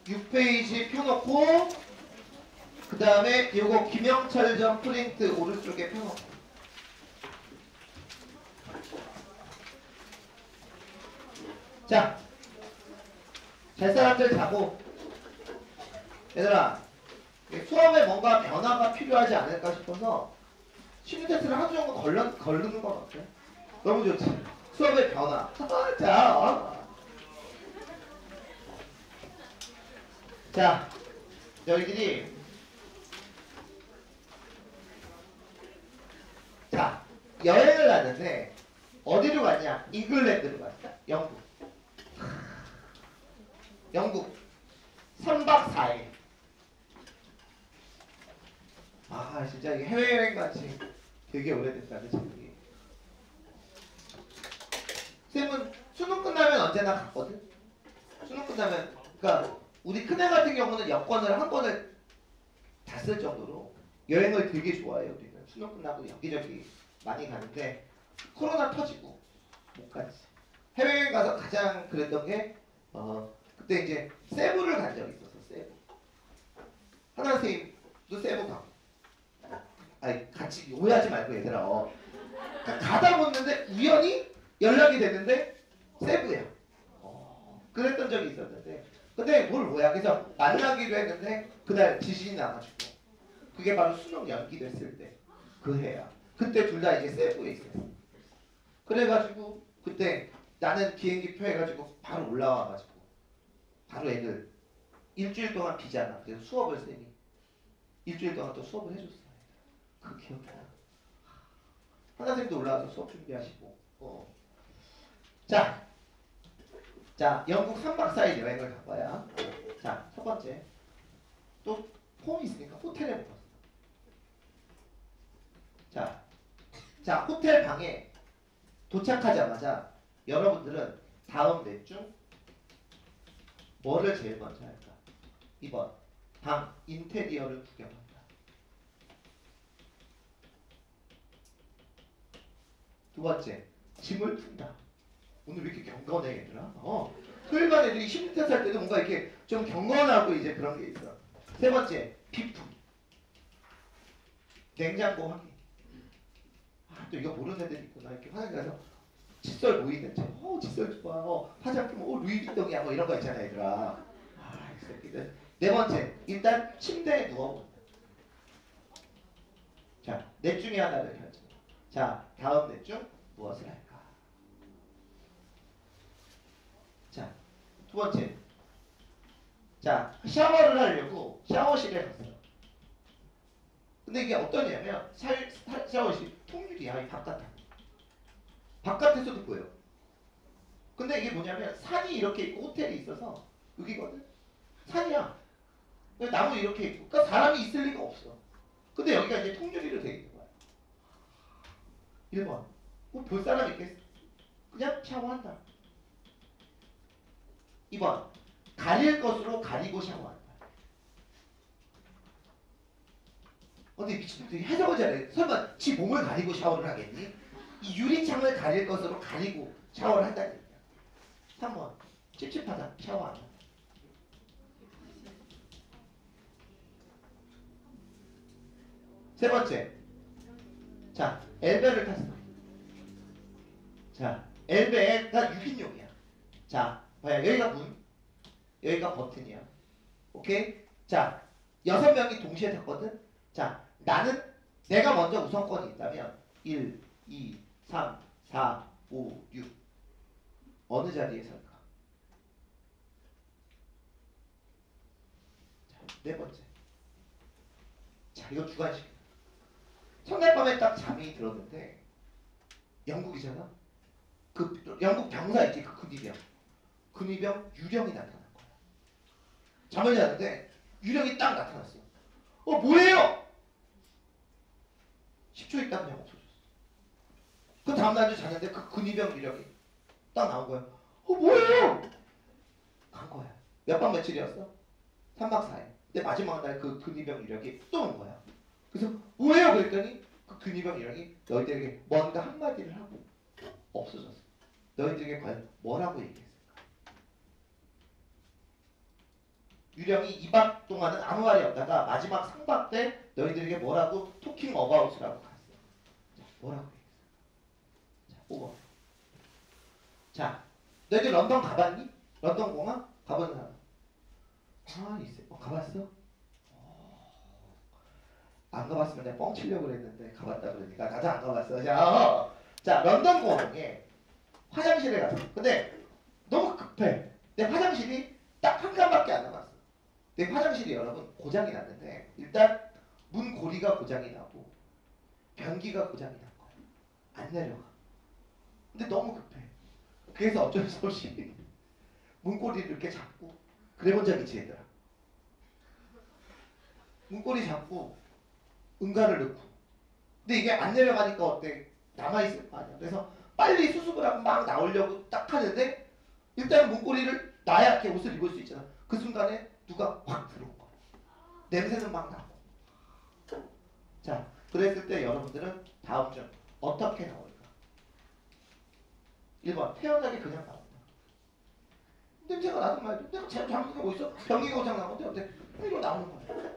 6페이지 펴놓고 그 다음에 요거 김영철 전 프린트 오른쪽에 펴놓고 자, 잘 사람들 자고 얘들아 수업에 뭔가 변화가 필요하지 않을까 싶어서 심리 테스트를 하루 정도 걸르는 것 같아. 너무 좋지. 수업의 변화. 자, 너희들이 자 여행을 갔는데 어디로 갔냐? 잉글랜드로 갔다. 영국. 영국 3박 4일. 아 진짜 이게 해외여행 같이 되게 오래됐다. 그치? 쌤은 수능 끝나면 언제나 갔거든? 수능 끝나면 그러니까 우리 큰애 같은 경우는 여권을 한 번을 다 쓸 정도로 여행을 되게 좋아해요. 우리는 수능 끝나고 여기저기 많이 가는데 코로나 터지고 못 갔지. 해외여행 가서 가장 그랬던 게 그때 이제 세부를 간 적이 있었어. 세부. 하나 선생님도 세부 가고. 아니 같이 오해하지 말고 얘들아. 그러니까 가다 보는데 우연히 연락이 됐는데 세부야. 그랬던 적이 있었는데 근데 뭘 뭐야. 그래서 만나기로 했는데 그날 지진이 나가지고 그게 바로 수능 연기됐을 때 그 해야. 그때 둘 다 이제 세부에 있었어. 그래가지고 그때 나는 비행기 표 해가지고 바로 올라와가지고 바로 애들 일주일 동안 비잖아. 그래서 수업을 쌤이 일주일 동안 또 수업을 해줬어. 그 기억이 나. 하나쌤도 올라와서 수업 준비하시고. 자, 영국 3박 4일 여행을 갈 거야. 자, 첫 번째. 또 폼이 있으니까 호텔에 묵었어. 자, 호텔 방에 도착하자마자 여러분들은 다음 넷 중 뭐를 제일 먼저 할까? 2번, 방 인테리어를 구경한다. 두 번째, 짐을 푼다. 오늘 왜 이렇게 경건해 얘들아? 토요일반 애들이 심리 테스트 할 때도 뭔가 이렇게 좀 경건하고 이제 그런 게 있어. 세 번째, 비품. 냉장고 확인. 또 이거 모르는 애들 있구나. 이렇게 화장실 가서 칫솔 보이는 척. 칫솔 좋아. 화장품, 루이비통이야. 뭐 이런 거 있잖아, 얘들아. 이 새끼들. 네 번째, 일단 침대에 누워본다. 자, 넷 중에 하나를 결정. 자, 다음 넷 중 무엇을 할까? 자, 두 번째. 자, 샤워를 하려고 샤워실에 갔어. 근데 이게 어떠냐면 샤워실 통유리야. 이 바깥에서도 보여. 근데 이게 뭐냐면 산이 이렇게 있고 호텔이 있어서 여기거든. 산이야. 나무 이렇게 있고. 그러니까 사람이 있을 리가 없어. 근데 여기가 이제 통유리로 되어 있는 거야. 1번. 뭐 볼 사람 있겠어? 그냥 샤워한다. 2번. 가릴 것으로 가리고 샤워한다. 근데 미친놈들이 해석을 잘해. 설마 지 몸을 가리고 샤워를 하겠니? 이 유리창을 가릴 것으로 가리고 샤워를 한다는 얘기야. 3번. 찝찝하다. 샤워 안 한다. 세 번째. 자, 엘베를 탔어. 자, 엘베가 6인용이야. 자, 봐요. 여기가 문, 여기가 버튼이야. 오케이? 자, 6명이 동시에 탔거든? 자, 내가 먼저 우선권이 있다면 1, 2, 3, 4, 5, 6 어느 자리에 설까? 자, 네 번째. 자, 이거 주관식. 첫날 밤에 딱 잠이 들었는데 영국이잖아? 그 영국 병사 있지? 그 근위병 유령이 나타난 거야. 잠을 자는데 유령이 딱 나타났어. 뭐예요? 10초 있다 그냥 없어졌어. 그 다음날도 잤는데 그 근위병 유령이 딱 나온 거야. 뭐예요? 간 거야. 몇 박 며칠이었어? 3박 4일. 근데 마지막 날 그 근위병 유령이 또 온 거야. 그래서 뭐예요? 그랬더니 그 근위병 유령이 너희들에게 뭔가 한마디를 하고 없어졌어. 너희들에게 과연 뭐라고 얘기했을까? 유령이 2박 동안은 아무 말이 없다가 마지막 3박 때 너희들에게 뭐라고 토킹 어바웃이라고 갔어. 자, 뭐라고 얘기했어. 자, 5번. 자, 너희들 런던 가봤니? 런던 공항? 가본 사람. 아, 있어. 가봤어? 안 가봤으면 내가 뻥치려고 그랬는데 가봤다 그러니까 나도 안 가봤어. 자, 런던 공항에 화장실에 가서. 근데 너무 급해. 내 화장실이 딱 한 칸밖에 안 남았어. 내 화장실이 여러분 고장이 났는데 일단 문 고리가 고장이 나고 변기가 고장이 난 거야. 안 내려가. 근데 너무 급해. 그래서 어쩔 수 없이 문고리를 이렇게 잡고 그래본 적 있지 얘들아. 문고리 잡고 응가를 넣고 근데 이게 안 내려가니까 어때? 남아있을 거 아니야. 그래서 빨리 수습을 하고 막 나오려고 딱 하는데 일단 문고리를 놔야 이렇게 옷을 입을 수 있잖아. 그 순간에 누가 확 들어온 거야. 냄새는 막 나고. 자, 그랬을 때 여러분들은 다음 중 어떻게 나올까? 1번 태연하게 그냥 나온다. 냄새가 나든 말든 내가 제일 잘못한 게 뭐 있어? 변기가 고장 난 건데 어때? 이거 나오는 거야.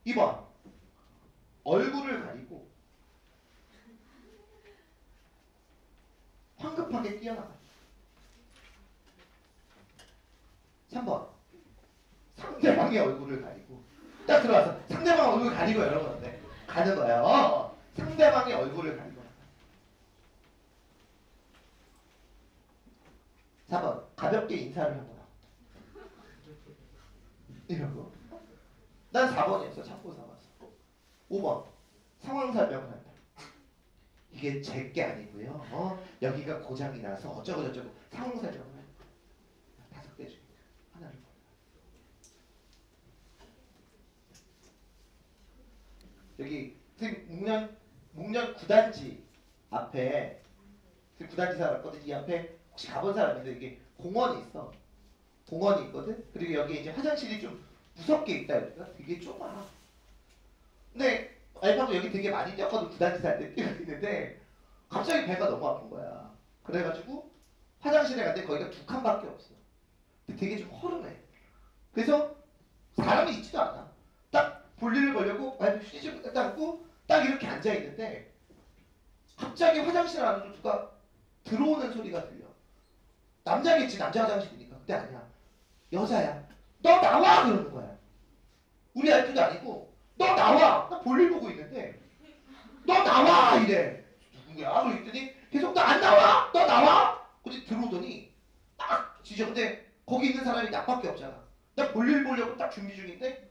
2번 얼굴을 가리고 황급하게 뛰어나가. 3번 상대방의 얼굴을 가리고 딱 들어와서 상대방 얼굴을 가리고 여러분 어때? 가는 거야. 상대방의 얼굴을 가리고. 4번 가볍게 인사를 하고 나온다. 이러고 난 4번이었어. 참고 삼았어. 5번 상황 설명을 한다. 이게 제 게 아니고요. 여기가 고장이 나서 어쩌고 저쩌고 상황 설명을 한다. 5개 중에 하나를 골라. 여기 목련 9단지 앞에 9단지 살았거든. 이 앞에 혹시 가본 사람 있는데 이게 공원이 있어. 공원이 있거든. 그리고 여기 이제 화장실이 좀 무섭게 있다. 여기가 되게 좁아. 근데 알파고 여기 되게 많이 뛰었거든. 9단지 살 때 뛰고 있는데 갑자기 배가 너무 아픈 거야. 그래가지고 화장실에 갔는데 거기가 2칸밖에 없어. 근데 되게 좀 허름해. 그래서 사람이 있지도 않아. 딱 볼일을 보려고 휴지를 딱 담고 딱 이렇게 앉아 있는데 갑자기 화장실 안으로 누가 들어오는 소리가 들려. 남자겠지. 남자 화장실이니까. 근데 아니야. 여자야. 너 나와! 그러는 거야. 우리 알프도 아니고 너 나와! 나 볼일 보고 있는데 너 나와! 이래. 누구야? 그랬더니 계속 너 안 나와! 너 나와! 근데 들어오더니 딱 지져. 근데 거기 있는 사람이 나밖에 없잖아. 나 볼일 보려고 딱 준비 중인데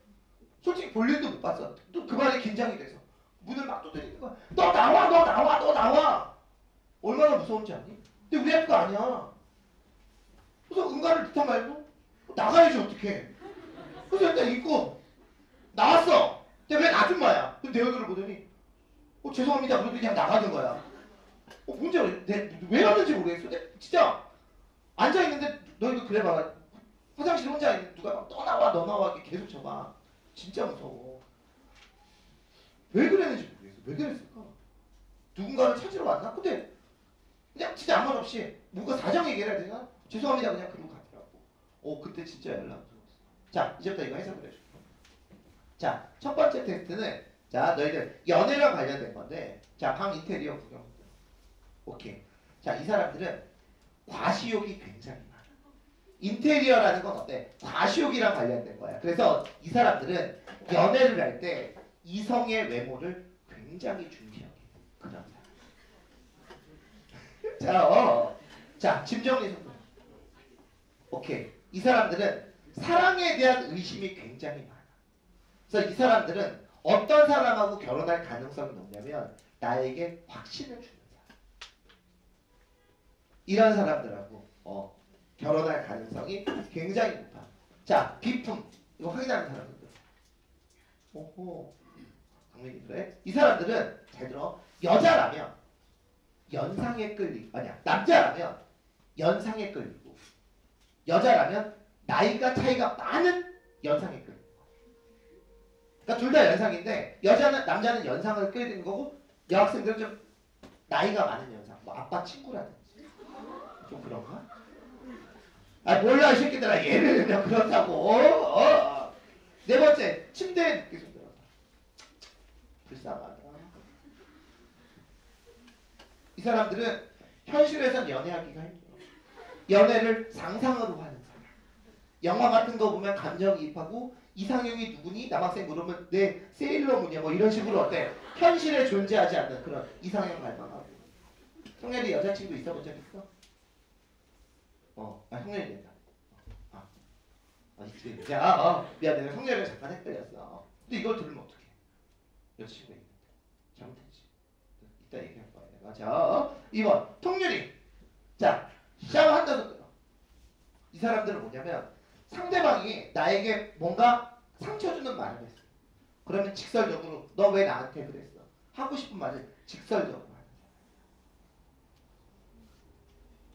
솔직히 볼일도 못 봤어. 또 그 말에 긴장이 돼서 문을 막 두드리는 거야. 너 나와! 너 나와! 너 나와! 얼마나 무서운지 아니? 근데 우리 알프가 아니야. 그래서 응가를 듣다 말고 나가야지 어떡해. 그래서 일단 입고 나왔어. 근데 왜 아줌마야? 근데 내 얼굴을 보더니 죄송합니다. 그러더니 그냥 나가는 거야. 문제가 왜 왔는지 모르겠어. 근데 진짜 앉아있는데 너희도 그래 봐. 화장실 혼자 있는데 누가 막 너 나와 너 나와 이렇게 계속 쳐봐. 진짜 무서워. 왜 그랬는지 모르겠어. 왜 그랬을까? 누군가를 찾으러 왔나? 근데 그냥 진짜 아무 말 없이 뭔가 사정 얘기를 해야 되나? 죄송합니다. 그냥 그러고 가더라고. 그때 진짜 연락 들어왔어. 자, 이제부터 이거 해석을 해줄게. 자, 첫 번째 테스트는 자, 너희들 연애랑 관련된 건데 자, 방 인테리어 구경. 오케이. 자, 이 사람들은 과시욕이 굉장히 많아. 인테리어라는 건 어때? 과시욕이랑 관련된 거야. 그래서 이 사람들은 연애를 할 때 이성의 외모를 굉장히 중시하게 돼. 그런 사람. 자, 짐정리 선물. 오케이. 이 사람들은 사랑에 대한 의심이 굉장히 많아. 그래서 이 사람들은 어떤 사람하고 결혼할 가능성이 높냐면 나에게 확신을 주는 사람. 이런 사람들하고 결혼할 가능성이 굉장히 높아. 자, 비품. 이거 확인하는 사람들. 오호. 강민이 그래? 이 사람들은 잘 들어. 여자라면 연상에 끌리고 아니야. 남자라면 연상에 끌리고 여자라면 나이가 차이가 많은 연상에 끌리는 거야. 그러니까 둘 다 연상인데 남자는 연상을 끌리는 거고 여학생들은 좀 나이가 많은 연상. 뭐 아빠 친구라든지 좀 그런가? 몰라 이 새끼들아. 예를 들면 그렇다고. 침대에 눕게 손들어서. 불쌍하다. 이 사람들은 현실에선 연애하기가 힘들어. 연애를 상상으로 하는 사람. 영화 같은 거 보면 감정이입하고 이상형이 누구니? 남학생 물으면 네 세일러문이야 뭐 이런 식으로 어때? 현실에 존재하지 않는 그런 이상형 갈망하고. 성렬이 여자친구 있어본 적 있어? 성렬이 된다. 있지. 미안, 내가 성렬이랑 잠깐 헷갈렸어. 근데 이걸 들으면 어떡해? 여자친구가 있는데. 잘못했지. 이따 얘기할 거야 내가. 자, 2번 통유리. 자, 샤워한다 손 들어. 이 사람들은 뭐냐면 상대방이 나에게 뭔가 상처 주는 말을 했어. 그러면 직설적으로 너 왜 나한테 그랬어? 하고 싶은 말을 직설적으로 하는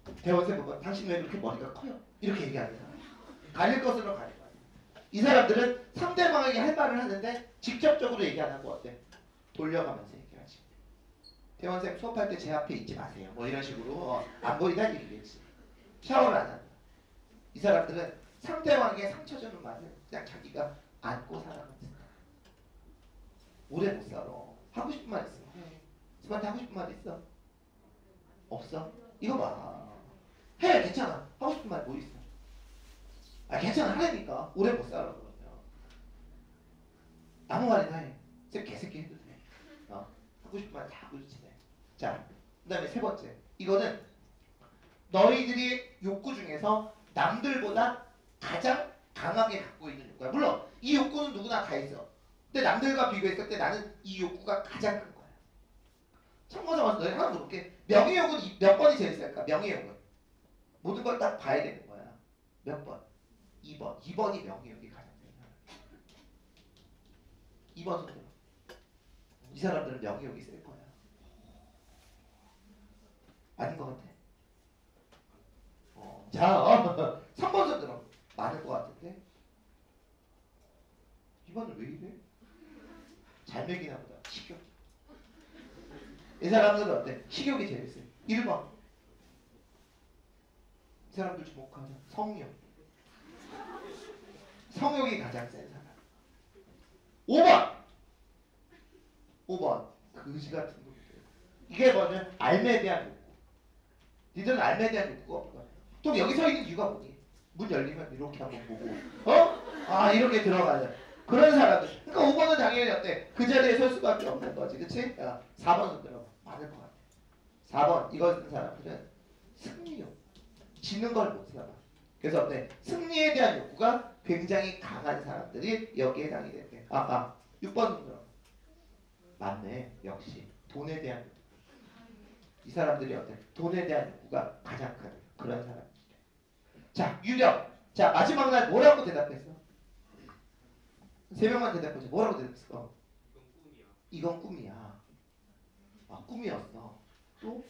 사람. 대원생 보면 당신 왜 그렇게 머리가 커요? 이렇게 얘기하는 사람. 가릴 것으로 가릴 거야. 이 사람들은 상대방에게 할 말을 하는데 직접적으로 얘기 안 하고 어때? 돌려가면서 얘기하지. 대원생 수업할 때 제 앞에 있지 마세요. 뭐 이런 식으로 안 보이다는 얘기겠지. 샤워를 안 한다. 이 사람들은 상대방에게 상처 주는 말을 그냥 자기가 안고 살아가는 사람. 오래 못 살아. 하고 싶은 말 있어. 수한테 하고 싶은 말 있어? 없어? 이거 봐. 해. 괜찮아. 하고 싶은 말 뭐 있어? 괜찮아. 하라니까. 오래 못 살아 그러면. 아무 말이나 해. 쌤 개새끼 해도 돼. 하고 싶은 말 다 하고 지내. 자, 그 다음에 세 번째. 이거는 너희들이 욕구 중에서 남들보다 가장 강하게 갖고 있는 욕구야. 물론 이 욕구는 누구나 다 있어. 근데 남들과 비교했을 때 나는 이 욕구가 가장 큰 거야. 참고서 와서 너희 하나 물어볼게. 명예욕은 몇 번이 제일 셀까? 명예욕은. 모든 걸 딱 봐야 되는 거야. 몇 번? 2번. 2번이 명예욕이 가장 센 사람. 2번 손 들어. 이 사람들은 명예욕이 셀 거야. 아닌 것 같아. 자, 3번 손 들어. 많을 것 같은데? 2번은 왜 이래? 잘 먹이나 보다. 식욕. 이 사람들은 어때? 식욕이 제일 세. 1번. 이 사람들 주목하자. 성욕. 성욕이 가장 센 사람. 5번. 5번. 그지 같은 놈들. 이게 뭐냐면 알매에 대한 욕구. 니들은 알매에 대한 욕구가 없다. 또 여기 서 있는 이유가 뭐니? 문 열리면 이렇게 한번 보고 이렇게 들어가자. 그런 사람들. 그러니까 5번은 당연히 어때? 그 자리에 설 수밖에 없는 거지. 그치? 4번 손 들어. 많을 것 같아. 4번. 이거 쓴 사람들은 승리욕. 지는 걸 못 살아. 그래서 어때? 승리에 대한 욕구가 굉장히 강한 사람들이 여기에 해당이 된대. 6번 손 들어. 맞네. 역시. 돈에 대한 욕구. 이 사람들이 어때? 돈에 대한 욕구가 가장 큰 그런 사람들. 자, 유령. 자, 마지막 날 뭐라고 대답했어? 3명만 대답해줘. 뭐라고 대답했어? 이건 꿈이야. 꿈이었어. 또?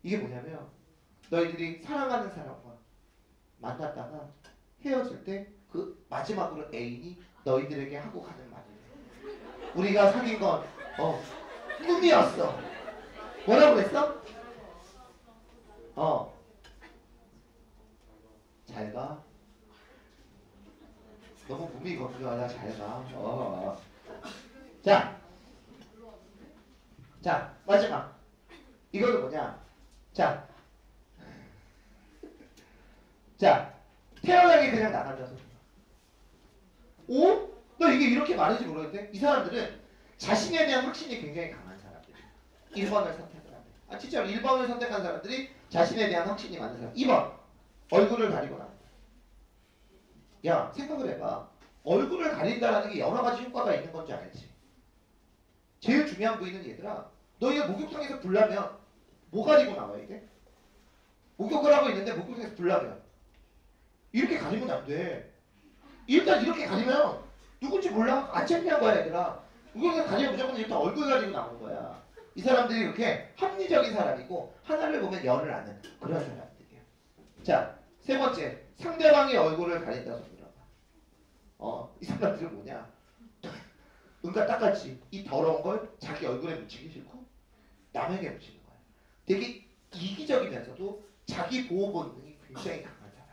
이게 뭐냐면 너희들이 사랑하는 사람과 만났다가 헤어질 때 그 마지막으로 애인이 너희들에게 하고 가는 말이래. 우리가 사귄 건 꿈이었어. 뭐라고 그랬어? 잘 가. 너무 몸이 건조하다. 잘 가. 자, 마지막. 이거는 뭐냐? 자, 태어나게 그냥 나가면서. 너 이게 이렇게 많은지 모르겠는데? 이 사람들은 자신에 대한 확신이 굉장히 강한 사람들. 1번을 선택을 한대. 진짜로 1번을 선택한 사람들이 자신에 대한 확신이 많은 사람. 2번. 얼굴을 가리고 나온다. 야, 생각을 해봐. 얼굴을 가린다라는 게 여러 가지 효과가 있는 건 줄 알지? 제일 중요한 부위는 얘들아. 너희가 목욕탕에서 불나면 뭐 가리고 나와야 돼? 목욕을 하고 있는데 목욕탕에서 불나면 이렇게 가리면 안 돼. 일단 이렇게 가리면 누군지 몰라. 안 창피한 거야 얘들아. 목욕탕 가리면 무조건 일단 얼굴 가리고 나오는 거야. 이 사람들이 이렇게 합리적인 사람이고 하나를 보면 열을 아는 그런 사람들이에요. 자, 세 번째. 상대방의 얼굴을 가린다고 들어봐. 이 사람들은 뭐냐? 눈가 닦았지. 이 더러운 걸 자기 얼굴에 묻히기 싫고 남에게 묻히는 거야. 되게 이기적이면서도 자기 보호 본능이 굉장히 강한 사람.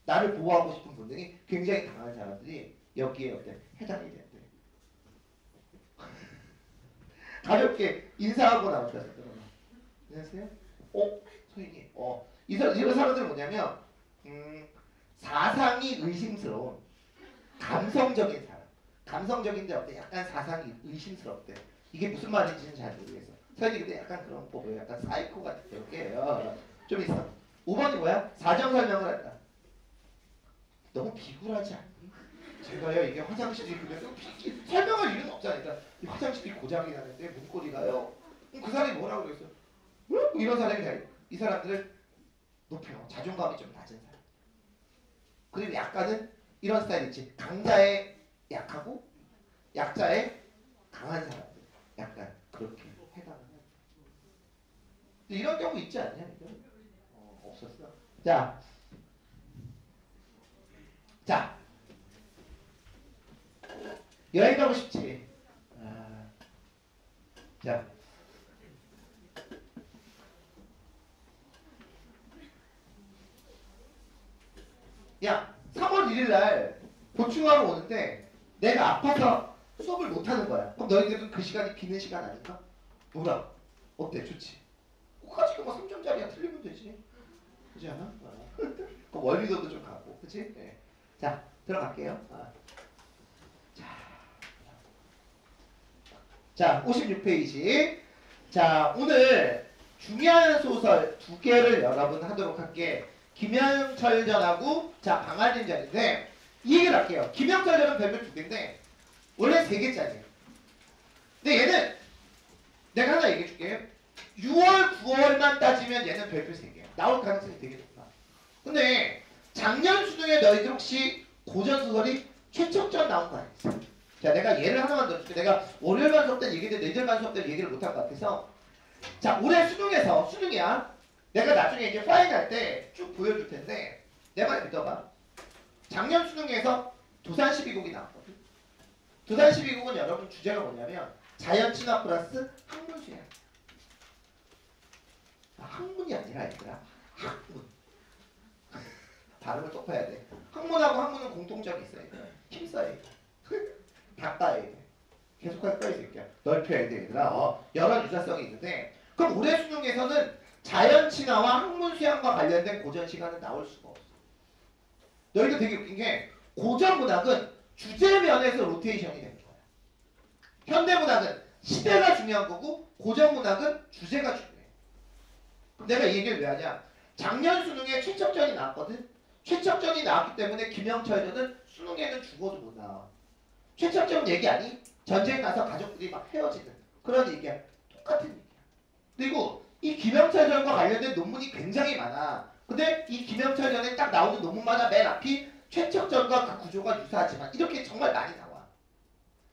나를 보호하고 싶은 본능이 굉장히 강한 사람들이 여기에 어때? 해당이 된대. 가볍게 인사하고 나온다. 안녕하세요. 소인이. 이런 사람들은 뭐냐면 사상이 의심스러운 감성적인 사람. 감성적인데 어때? 약간 사상이 의심스럽대. 이게 무슨 말인지는 잘 모르겠어. 소인이 근데 약간 그런 거 약간 사이코 같은 게요. 좀 있어. 5번이 뭐야? 사정 설명을 한다. 너무 비굴하지 않니? 제가요 이게 화장실이 그래서 설명할 이유는 없잖아요. 이 화장실이 고장이 나는데 문고리가요. 그 사람이 뭐라고 그랬어? 이런 사람이 이 사람들을 높여. 자존감이 좀 낮은 사람. 그리고 약간은 이런 스타일 있지. 강자의 약하고 약자의 강한 사람들. 약간 그렇게 해당하는. 이런 경우 있지 않냐? 없었어. 자, 여행 가고 싶지. 자, 야, 3월 1일 날 보충하러 오는데 내가 아파서 수업을 못 하는 거야. 그럼 너희들은 그 시간이 비는 시간 아닐까? 뭐라? 어때? 좋지? 꼭까지 뭐 3점짜리야 틀리면 되지. 그렇지 않아? 그 원리도도 좀 가고, 그렇지? 네. 자, 들어갈게요. 자, 56페이지. 자, 오늘 중요한 소설 2개를 여러분 하도록 할게. 김영철전하고 자, 방한림전인데 이 얘기를 할게요. 김영철전은 별표 2개인데 원래 3개짜리예요. 근데 얘는 내가 하나 얘기해 줄게. 6월, 9월만 따지면 얘는 별표 3개야. 나올 가능성이 되게 높아. 근데 작년 수능에 너희들 혹시 고전소설이 최첨전 나온 거 아니었어? 자, 내가 예를 하나만 들어줄게. 내가 월요일만 수업 때 얘기했는데 내일만 수업 때 얘기를 못할 것 같아서 자, 올해 수능이야. 내가 나중에 이제 파인 할 때 쭉 보여줄 텐데 내 말 믿어봐. 작년 수능에서 도산 12곡이 나왔거든. 도산 12곡은 여러분 주제가 뭐냐면 자연친화 플러스 학문수야. 학문이 아니라 얘들아. 학문. 발음을 똑바야 돼. 학문하고 학문은 공통점이 있어야 돼. 힘써야 돼. 닦아야 돼. 계속 할 거야 이 새끼야. 넓혀야 돼 얘들아. 여러 유사성이 있는데 그럼 올해 수능에서는 자연친화와 학문 수양과 관련된 고전 시간은 나올 수가 없어. 너희도 되게 웃긴 게 고전문학은 주제 면에서 로테이션이 되는 거야. 현대문학은 시대가 중요한 거고 고전문학은 주제가 중요해. 그럼 내가 이 얘기를 왜 하냐. 작년 수능에 최첨전이 나왔거든. 최첨전이 나왔기 때문에 김영철전은 수능에는 죽어도 못 나와. 최첨전 얘기 아니? 전쟁 나서 가족들이 막 헤어지는 그런 얘기야. 똑같은 얘기야. 그리고 이 김영철전과 관련된 논문이 굉장히 많아. 근데 이 김영철전에 딱 나오는 논문마다 맨 앞이 최첨전과 그 구조가 유사하지만 이렇게 정말 많이 나와.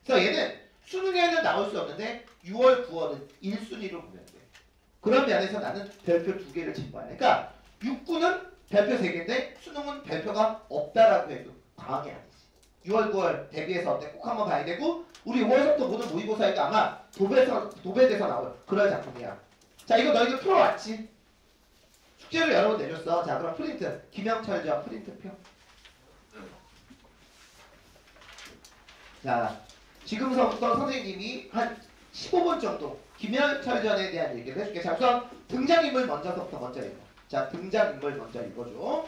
그래서 얘는 수능에는 나올 수 없는데 6월, 9월은 1순위로 보면 돼. 그런 면에서 나는 별표 2개를 친 거야. 그러니까 육군은 별표 3개인데 수능은 별표가 없다라고 해도 과언이 아니지. 6월, 9월 대비해서 어때? 꼭 한번 봐야 되고 우리 5월서부터 모든 모의고사에도 아마 도배돼서 나올 그런 작품이야. 자, 이거 너희들 풀어왔지? 숙제를 여러 번 내줬어. 자, 그럼 프린트. 김영철전 프린트표. 자, 지금서부터 선생님이 한 15분 정도 김영철전에 대한 얘기를 해줄게. 자, 우선 등장인물 먼저 읽어. 자, 등장인물 먼저 읽어줘.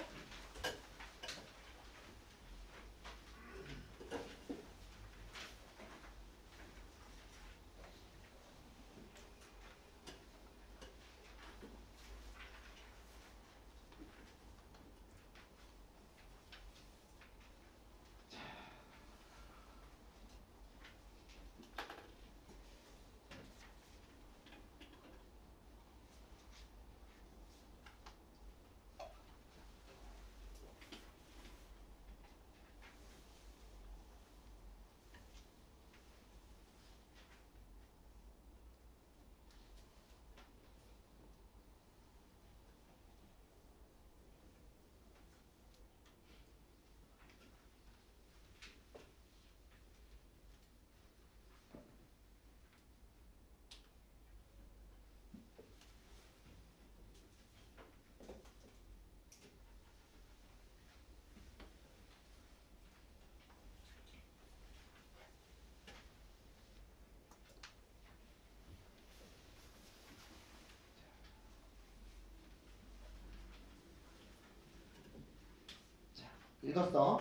읽었어?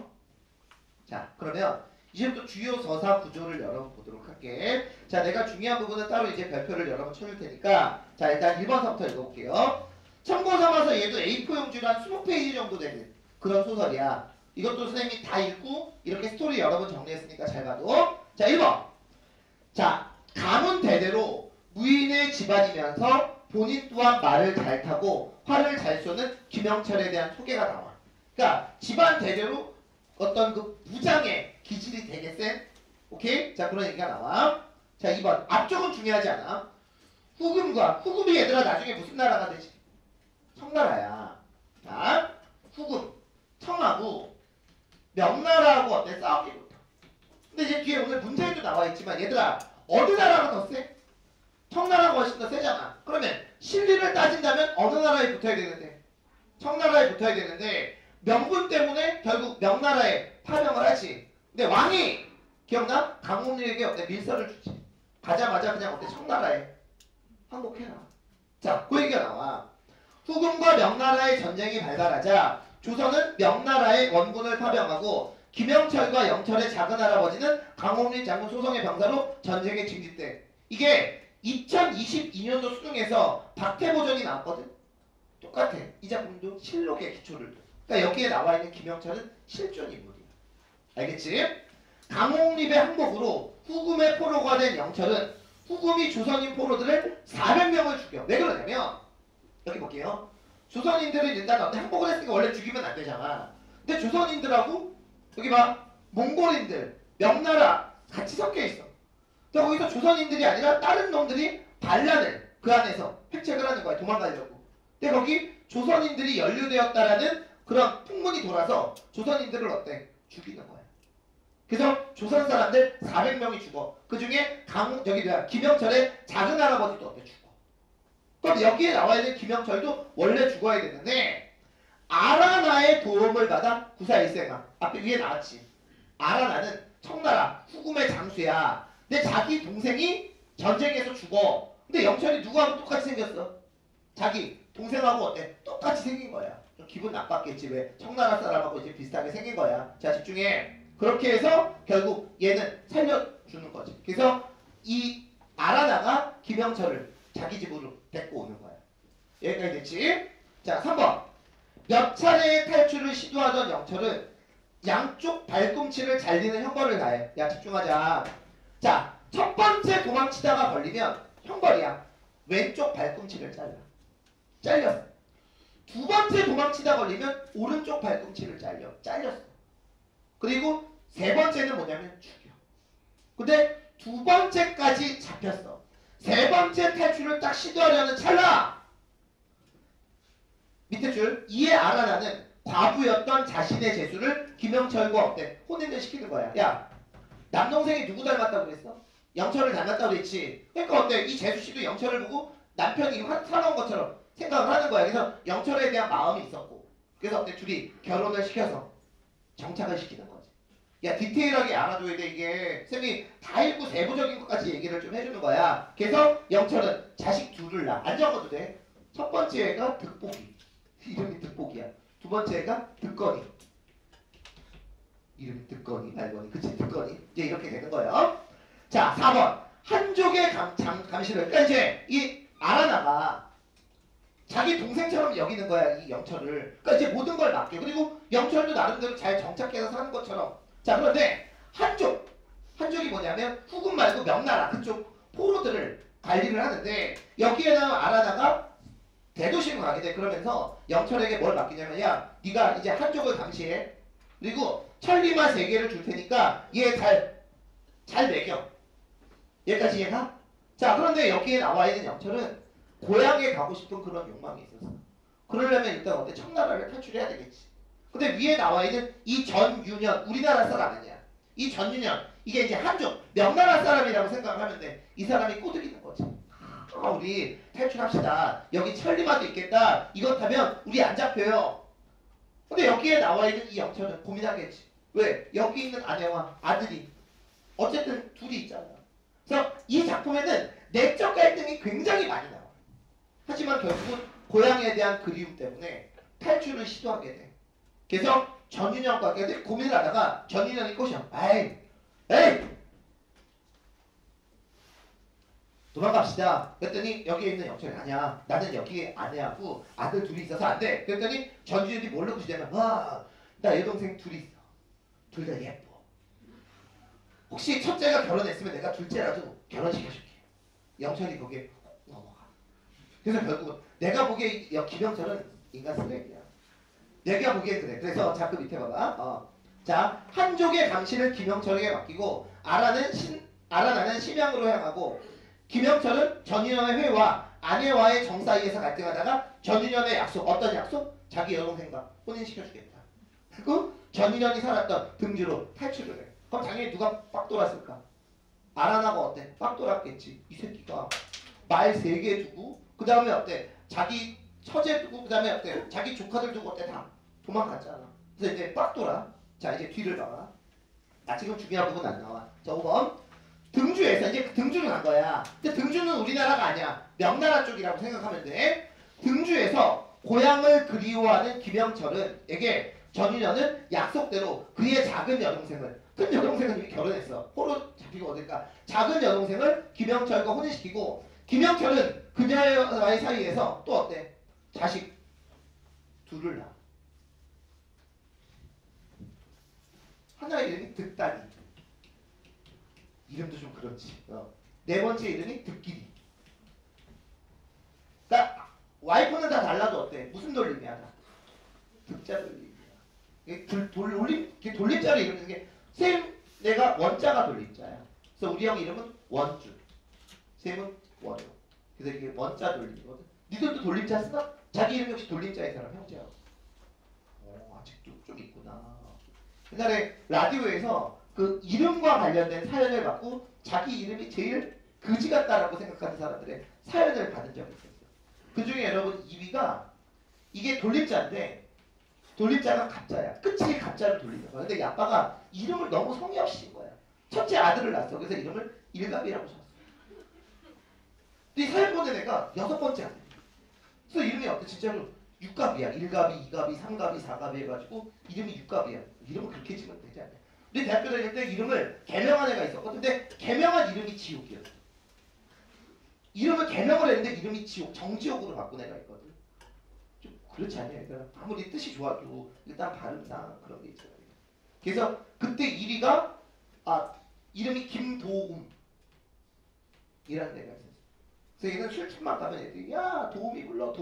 자, 그러면 이제부터 주요 서사 구조를 여러분 보도록 할게. 자, 내가 중요한 부분은 따로 이제 별표를 여러분 쳐줄 테니까 자, 일단 1번서부터 읽어볼게요. 참고 삼아서 얘도 A4용지로 한 20페이지 정도 되는 그런 소설이야. 이것도 선생님이 다 읽고 이렇게 스토리 여러 번 정리했으니까 잘 봐도. 자, 1번. 자, 가문 대대로 무인의 집안이면서 본인 또한 말을 잘 타고 활을 잘 쏘는 김영철에 대한 소개가 나와. 그러니까 집안 대대로 어떤 그 부장의 기질이 되게 센. 오케이? 자, 그런 얘기가 나와. 자, 2번. 앞쪽은 중요하지 않아. 후금이 얘들아 나중에 무슨 나라가 되지? 청나라야. 자, 후금, 청하고 명나라하고 어때? 싸우기 붙어. 근데 이제 뒤에 오늘 문제에도 나와 있지만 얘들아 어느 나라가 더 세? 청나라가 훨씬 더 세잖아. 그러면 실리를 따진다면 어느 나라에 붙어야 되는데? 청나라에 붙어야 되는데 명분 때문에 결국 명나라에 파병을 하지. 근데 왕이 기억나? 강홍리에게 어때? 밀서를 주지. 가자마자 그냥 어때? 청나라에 항복해라. 자, 그 얘기가 나와. 후금과 명나라의 전쟁이 발발하자 조선은 명나라의 원군을 파병하고 김영철과 영철의 작은 할아버지는 강홍리 장군 소송의 병사로 전쟁에 징집돼. 이게 2022년도 수능에서 박태보전이 나왔거든. 똑같아. 이 작품도 실록의 기초를 둬. 그러니까 여기에 나와 있는 김영철은 실존 인물이야. 알겠지? 강홍립의 항복으로 후금의 포로가 된 영철은 후금이 조선인 포로들을 400명을 죽여. 왜 그러냐면 여기 볼게요. 조선인들은 일단 어떤 항복을 했으니까 원래 죽이면 안 되잖아. 근데 조선인들하고 여기 봐. 몽골인들, 명나라 같이 섞여 있어. 근데 거기서 조선인들이 아니라 다른 놈들이 반란을 그 안에서 획책을 하는 거야. 도망가려고. 근데 거기 조선인들이 연루되었다라는 그런 풍문이 돌아서 조선인들을 어때? 죽이는 거야. 그래서 조선 사람들 400명이 죽어. 그 중에 김영철의 작은 할아버지도 어때? 죽어. 그럼 여기에 나와 있는 김영철도 원래 죽어야 되는데 아라나의 도움을 받아 구사일생아. 앞에 위에 나왔지. 아라나는 청나라 후금의 장수야. 근데 자기 동생이 전쟁에서 죽어. 근데 영철이 누구하고 똑같이 생겼어? 자기 동생하고 어때? 똑같이 생긴 거야. 좀 기분 나빴겠지. 왜? 청나라 사람하고 이제 비슷하게 생긴 거야. 자, 집중해. 그렇게 해서 결국 얘는 살려주는 거지. 그래서 이 아라나가 김영철을 자기 집으로 데리고 오는 거야. 여기까지 됐지? 자, 3번. 몇 차례의 탈출을 시도하던 영철은 양쪽 발꿈치를 잘리는 형벌을 가해. 야, 집중하자. 자, 첫 번째 도망치다가 걸리면 형벌이야. 왼쪽 발꿈치를 잘렸어. 두 번째 도망치다 걸리면 오른쪽 발꿈치를 잘렸어. 그리고 세 번째는 뭐냐면 죽여. 근데 두 번째까지 잡혔어. 세 번째 탈출을 딱 시도하려는 찰나 밑에 줄 이에 아라나는 과부였던 자신의 재수를 김영철과 어때? 혼인을 시키는 거야. 야, 남동생이 누구 닮았다고 그랬어? 영철을 닮았다고 그랬지. 그러니까 어때? 이 재수씨도 영철을 보고 남편이 사놓은 것처럼 생각을 하는 거야. 그래서 영철에 대한 마음이 있었고 그래서 어때? 둘이 결혼을 시켜서 정착을 시키는 거지. 야, 디테일하게 알아줘야 돼. 이게 쌤이 다 읽고 세부적인 것까지 얘기를 좀 해주는 거야. 그래서 영철은 자식 둘을 낳아. 안 적어도 돼. 첫 번째 애가 득복이. 이름이 득복이야. 두 번째 애가 득건이. 이름이 득건이 말건이. 그치? 득건이. 이제 이렇게 되는 거예요. 자, 4번. 한족의 감시를. 그러니까 이제 이 아라나가 자기 동생처럼 여기는 거야. 이 영철을. 그러니까 이제 모든 걸 맡겨. 그리고 영철도 나름대로 잘 정착해서 사는 것처럼. 자, 그런데 한족이 뭐냐면 후금 말고 명나라 그쪽 포로들을 관리를 하는데 여기에 나온 아라나가 대도시로 가게 돼. 그러면서 영철에게 뭘 맡기냐면 야, 네가 이제 한족을 감시해. 그리고 천리마 3개를 줄 테니까 얘 잘 먹여. 얘까지 이해가? 자, 그런데 여기에 나와 있는 영철은 고향에 가고 싶은 그런 욕망이 있었어. 그러려면 일단 어때? 청나라를 탈출해야 되겠지. 근데 위에 나와 있는 이 전윤현, 우리나라 사람 아니야. 이 전윤현, 이게 이제 한족, 명나라 사람이라고 생각을 하면 돼. 이 사람이 꼬드기는 거지. 아, 우리 탈출합시다. 여기 천리마도 있겠다. 이것 하면 우리 안 잡혀요. 근데 여기에 나와 있는 이 영철은 고민하겠지. 왜? 여기 있는 아내와 아들이 어쨌든 둘이 있잖아. 그래서 이 작품에는 내적 갈등이 굉장히 많이 나와. 하지만 결국은 고향에 대한 그리움 때문에 탈출을 시도하게 돼. 그래서 전인현과 근데 고민을 하다가 전인현이 꼬셔. 에이 도망갑시다. 그랬더니 여기에 있는 영철이 아니야. 나는 여기 아내하고 아들 둘이 있어서 안 돼. 그랬더니 전인현이 뭘로 꼬시냐면 나 여동생 둘이 있어. 둘 다 예뻐. 혹시 첫째가 결혼했으면 내가 둘째라도 결혼시켜줄게. 영철이 거기에 넘어가. 그래서 결국은 내가 보기에 김영철은 인간 쓰레기야. 내가 보기에 그래. 그래서 자, 그 밑에 봐봐. 자, 한족의 감시를 김영철에게 맡기고 아라나는 심양으로 향하고 김영철은 전인현의 회와 아내와의 정 사이에서 갈등하다가 전인현의 약속, 어떤 약속? 자기 여동생과 혼인시켜주겠다. 그리고 전인현이 살았던 등주로 탈출을 해. 그럼 당연히 누가 빡 돌았을까? 아라나가 어때? 빡 돌았겠지. 이 새끼가 말 3개 두고 그 다음에 어때? 자기 처제 두고 그 다음에 어때? 자기 조카들 두고 어때? 다 도망갔잖아. 그래서 이제 빡 돌아. 자, 이제 뒤를 봐봐. 지금 중요한 부분 안 나와. 자, 5번. 등주에서 이제 등주는 간 거야. 근데 등주는 우리나라가 아니야. 명나라 쪽이라고 생각하면 돼. 등주에서 고향을 그리워하는 김영철에게 전인현은 약속대로 그의 작은 여동생을, 큰 여동생은 이미 결혼했어. 호로 잡히고 어딜까? 작은 여동생을 김영철과 혼인시키고 김영철은 그녀와의 사이에서 또 어때? 자식 둘을 낳아. 하나의 이름이 득다리. 이름도 좀 그렇지. 네 번째 이름이 득기리. 그러니까 와이프는 다 달라도 어때? 무슨 돌림이야? 득자 돌림이야. 돌림자로 이루는 게 쌤 내가 원자가 돌림자야. 그래서 우리 형 이름은 원주. 쌤은 원우. 그래서 이게 원자 돌림이거든. 니들도 돌림자 쓰나? 자기 이름 역시 돌림자의 사람 형제야. 아직도 좀 있구나. 옛날에 라디오에서 그 이름과 관련된 사연을 받고 자기 이름이 제일 그지 같다라고 생각하는 사람들의 사연을 받은 적이 있었어요. 그 중에 여러분 2위가 이게 돌림자인데 돌림자가 가짜야. 끝이 가짜로 돌리는 거야. 근데 이 아빠가 이름을 너무 성의 없이 진 거야. 첫째 아들을 낳았어. 그래서 이름을 일갑이라고 줬어. 근데 이 사연 보낸 애가 6번째 아들. 그래서 이름이 어때? 진짜로 6갑이야. 1갑이, 2갑이, 3갑이, 4갑이 해가지고 이름이 6갑이야. 이름은 그렇게 지면 되지 않냐. 우리 대학교 다닐 때 이름을 개명한 애가 있었거든. 근데 개명한 이름이 지옥이었어. 이름을 개명을 했는데 이름이 지옥, 정지옥으로 바꾼 애가 있거든. 좀 그렇지 않냐. 그러니까 아무리 뜻이 좋아도 일단 발음상 그런 게 있어요. 그래서 그때 1위가 이름이 김도움 이라는 애가 있었어. 그래서 얘는 술집만 가면 애들이 야 도움이 불러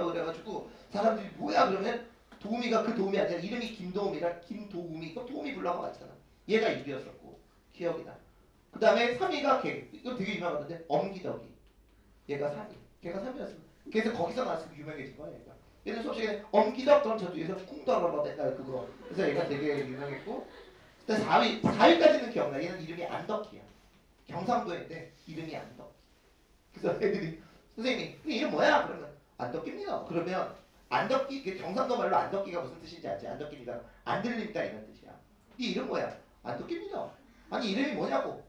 그래가지고 사람들이 뭐야 그러면 도움이가 그 도움이 아니라 이름이 김도움이라 김도움이 그럼 도움이 불러가 맞잖아. 얘가 2위였었고 기억이 나. 그 다음에 3위가 걔 이거 되게 유명하던데 엄기덕이 얘가 3위 걔가 3위였어. 그래서 거기서 나와서 유명해진 거야 얘가. 얘는 수업 시간에 엄기덕 그럼 저 뒤에서 쿵더러러 맨날 그거 그래서 얘가 되게 유명했고 그다음 4위까지는 기억나. 얘는 이름이 안덕기야. 경상도인데 이름이 안덕. 그래서 애들이 선생님이 그 이름 뭐야? 그러면 안덕기입니다. 그러면 안덕기 경상도 말로 안덕기가 무슨 뜻인지 알지? 안덕기입니다. 안 들린다 이런 뜻이야. 이 이름 뭐야? 안덕기입니다. 아니 이름이 뭐냐고?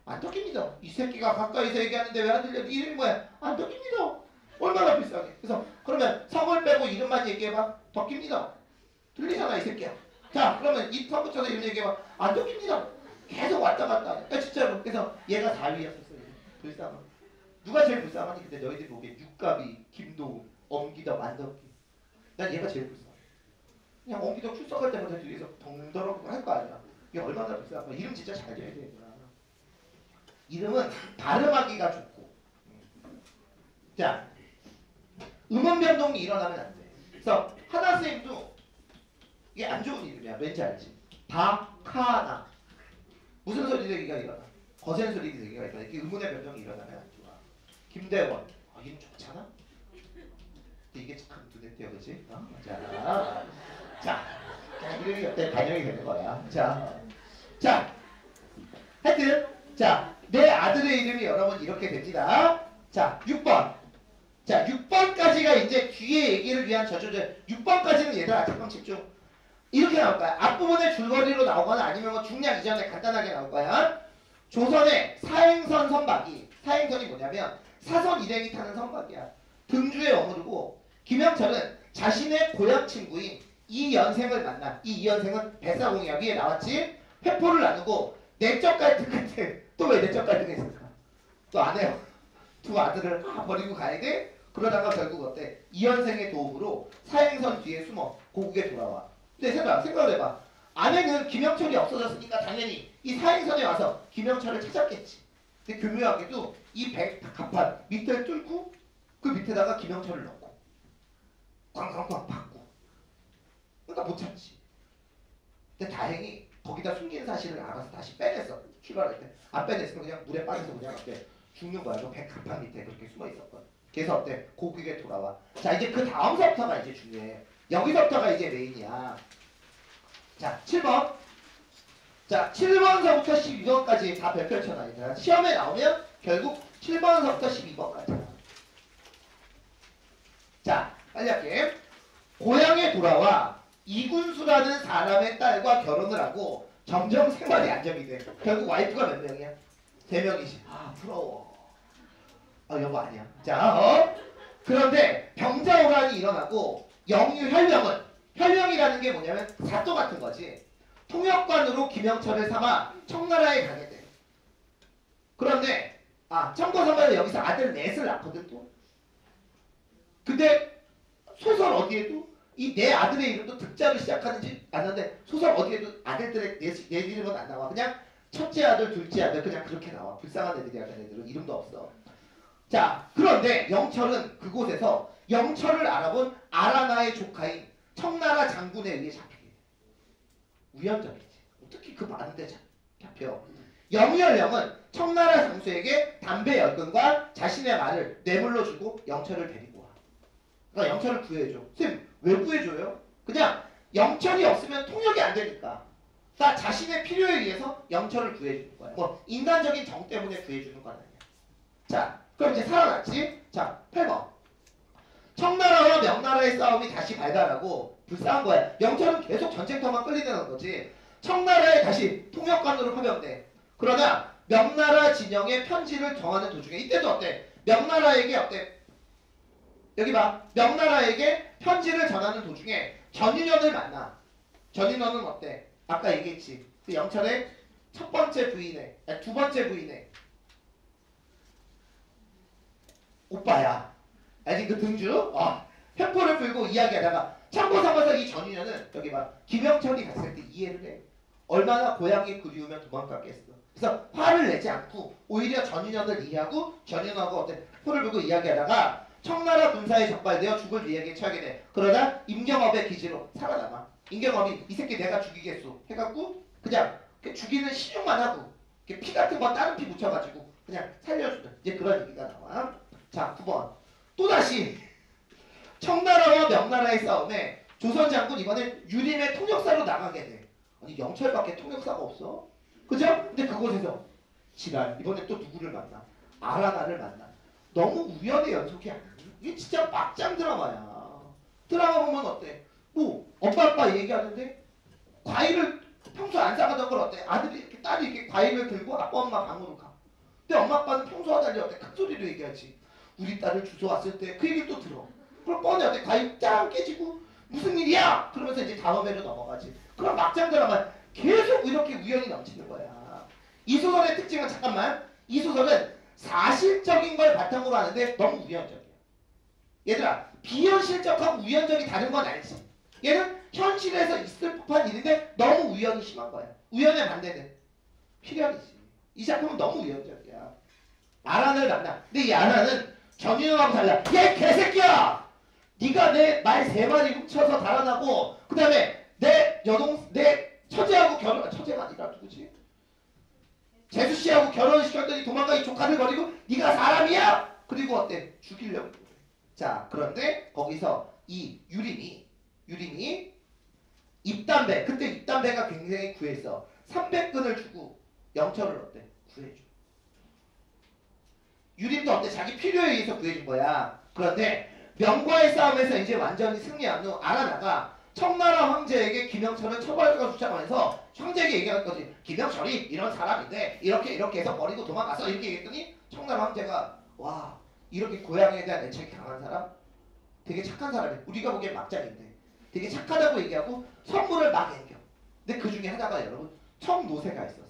안덕기입니다. 이 새끼가 가까이서 얘기하는데 왜 안 들려? 이 이름이 뭐야? 안덕기입니다. 얼마나 비싸게. 그래서 그러면 성을 빼고 이름만 얘기해봐. 덕기입니다. 들리잖아 이 새끼야. 자 그러면 이 턱 붙여서 이름 얘기해봐. 안덕기입니다. 계속 왔다 갔다. 진짜로. 그래서 얘가 4위였었어. 불쌍한. 누가 제일 불쌍하니? 근데 너희들이 보기에 육갑이, 김도우, 엄기덕, 안덕기. 난 얘가 제일 불쌍해. 그냥 엄기덕 출석할 때마다 뒤에서 덩더러 할 거 아니야. 이게 얼마나 불쌍한 이름 진짜 잘 줘야 되구나. 이름은 발음하기가 좋고. 자, 음원 변동이 일어나면 안 돼. 그래서 하나 쌤도 이게 안 좋은 이름이야. 왠지 알지? 박하나. 무슨 소리 되기가 일어나? 거센 소리 되기가 일어나. 이렇게 음운의 변동이 일어나면 안 좋아. 김대원. 이름 좋잖아? 이게 참 눈에 띄어, 그치? 자, 이름이 어때? 반영이 되는 거야. 자, 하여튼, 자, 내 아들의 이름이 여러분 이렇게 됩니다. 자, 6번. 자, 6번까지가 이제 뒤에 얘기를 위한 저조절. 6번까지는 얘들아, 잠깐 집중. 이렇게 나올 거야. 앞부분에 줄거리로 나오거나 아니면 뭐 중량 이전에 간단하게 나올 거야. 조선의 사행선 선박이, 사행선이 뭐냐면 사선 일행이 타는 선박이야. 등주에 머무르고 김영철은 자신의 고향 친구인 이연생을 만나. 이 이연생은 뱃사공이야. 위에 나왔지? 회포를 나누고 내적 갈등 끝에 또 왜 내적 갈등이 있을까? 또 안 해요. 두 아들을 버리고 가야 돼? 그러다가 결국 어때? 이연생의 도움으로 사행선 뒤에 숨어 고국에 돌아와. 근데 생각을 해봐. 아내는 김영철이 없어졌으니까 당연히 이 사행선에 와서 김영철을 찾았겠지. 근데 교묘하게도 이 백갑판 밑을 뚫고 그 밑에다가 김영철을 넣고 쾅쾅쾅 받고. 그러니까 못 찾지. 근데 다행히 거기다 숨긴 사실을 알아서 다시 빼냈어. 출발할 때. 안 빼냈으면 그냥 물에 빠져서 그냥 어때? 죽는 거야. 그 백합판 밑에 그렇게 숨어 있었거든. 그래서 어때? 고국에 돌아와. 자, 이제 그 다음서부터가 이제 중요해. 여기서부터가 이제 메인이야. 자, 7번. 자, 7번서부터 12번까지 다 펼쳐놔. 시험에 나오면 결국 7번서부터 12번까지. 자, 빨리 할게. 고향에 돌아와 이군수라는 사람의 딸과 결혼을 하고 점점 생활이 안정이 돼. 결국 와이프가 몇 명이야? 3명이지. 아, 부러워. 아, 여보 아니야. 자, 그런데 병자호란이 일어나고 혈령이라는 게 뭐냐면 사또 같은 거지. 통역관으로 김영철을 삼아 청나라에 가게 돼. 그런데 청고선관은 여기서 아들 넷을 낳거든 또. 근데 소설 어디에도 이 내 아들의 이름도 득자로 시작하는지 아는데 소설 어디에도 아들들의 내 이름은 안 나와. 그냥 첫째 아들, 둘째 아들 그냥 그렇게 나와. 불쌍한 애들이야. 걔네들은 이름도 없어. 자, 그런데 영철은 그곳에서 영철을 알아본 아라나의 조카인 청나라 장군에 의해 잡히게 돼. 우연적이지. 어떻게 그 많은데 잡혀. 영열령은 청나라 장수에게 담배 10근과 자신의 말을 뇌물로 주고 영철을 데리고 와. 그러니까 영철을 구해줘. 쌤, 왜 구해줘요? 그냥 영철이 없으면 통역이 안 되니까. 나 자신의 필요에 의해서 영철을 구해주는 거야. 뭐 인간적인 정 때문에 구해주는 건 아니야. 자, 그럼 이제 살아났지? 자, 8번. 청나라와 명나라의 싸움이 다시 발발하고 불쌍한 거야. 영철은 계속 전쟁터만 끌리는 거지. 청나라에 다시 통역관으로 파병돼. 그러나 명나라 진영의 편지를 정하는 도중에 이때도 어때? 명나라에게 어때? 여기 봐. 명나라에게 편지를 전하는 도중에 전인현을 만나. 전인현은 어때? 아까 얘기했지. 그 영철의 첫 번째 부인의, 두 번째 부인의 오빠야. 알지? 그 등주? 회포를 풀고 이야기하다가 참고 삼아서 이 전인현은 여기 봐. 김영철이 갔을 때 이해를 해. 얼마나 고향이 그리우면 도망갔겠어. 그래서 화를 내지 않고 오히려 전인현을 이해하고 전인현하고 어때? 포를 풀고 이야기하다가 청나라 군사에 적발되어 죽을 위기에 처하게 돼. 그러다 임경업의 기지로 살아남아. 임경업이 이 새끼 내가 죽이겠소 해갖고 그냥 죽이는 신용만 하고 피 같은 거 다른 피 묻혀가지고 그냥 살려주는 이제 그런 얘기가 나와. 자, 9번. 또다시 청나라와 명나라의 싸움에 조선 장군 이번엔 유림의 통역사로 나가게 돼. 아니 영철밖에 통역사가 없어? 그죠? 근데 그곳에서 지랄 이번엔 또 누구를 만나? 아라나를 만나. 너무 우연의 연속이 아니야. 이게 진짜 막장 드라마야. 드라마 보면 어때? 뭐 엄마 얘기하는데 과일을 평소 안 사가던 걸 어때? 아들이 딸이 이렇게 과일을 들고 아빠 엄마 방으로 가. 근데 엄마 아빠는 평소와 달리 어때? 큰 소리로 얘기하지. 우리 딸을 주워 왔을 때 그 얘기를 또 들어. 그럼 뻔해 어때? 과일 짱 깨지고 무슨 일이야? 그러면서 이제 다음 회로 넘어가지. 그럼 막장 드라마 계속 이렇게 우연이 넘치는 거야. 이 소설의 특징은 잠깐만. 이 소설은 사실적인 걸 바탕으로 하는데 너무 우연적이야. 얘들아, 비현실적하고 우연적이 다른 건 알지? 얘는 현실에서 있을 법한 일인데 너무 우연이 심한 거야. 우연의 반대는 필연이지. 이 작품은 너무 우연적이야. 아란을 만나. 근데 이 아란은 전인호하고 달라. 얘 개새끼야! 네가 내 말 3마리 훔쳐서 달아나고 그 다음에 내 처제하고 처제가 아니라 누구지? 재수씨하고 결혼시켰더니 도망가 이 조카를 버리고 네가 사람이야? 그리고 어때? 죽이려고 그래. 자, 그런데 거기서 이 유림이 입담배, 그때 입담배가 굉장히 구했어. 300근을 주고 영철을 어때? 구해줘. 유림도 어때? 자기 필요에 의해서 구해준 거야. 그런데 명과의 싸움에서 이제 완전히 승리한 후 아라나가 청나라 황제에게 김영철을 처벌하고 주장하면서 황제에게 얘기하는 거지. 김영철이 이런 사람인데 이렇게 해서 버리고 도망가서 이렇게 얘기했더니 청나라 황제가 와, 이렇게 고향에 대한 애착이 강한 사람? 되게 착한 사람이야. 우리가 보기엔 막장인데 되게 착하다고 얘기하고 선물을 막 애겨. 근데 그 중에 하나가 여러분 청노새가 있었어.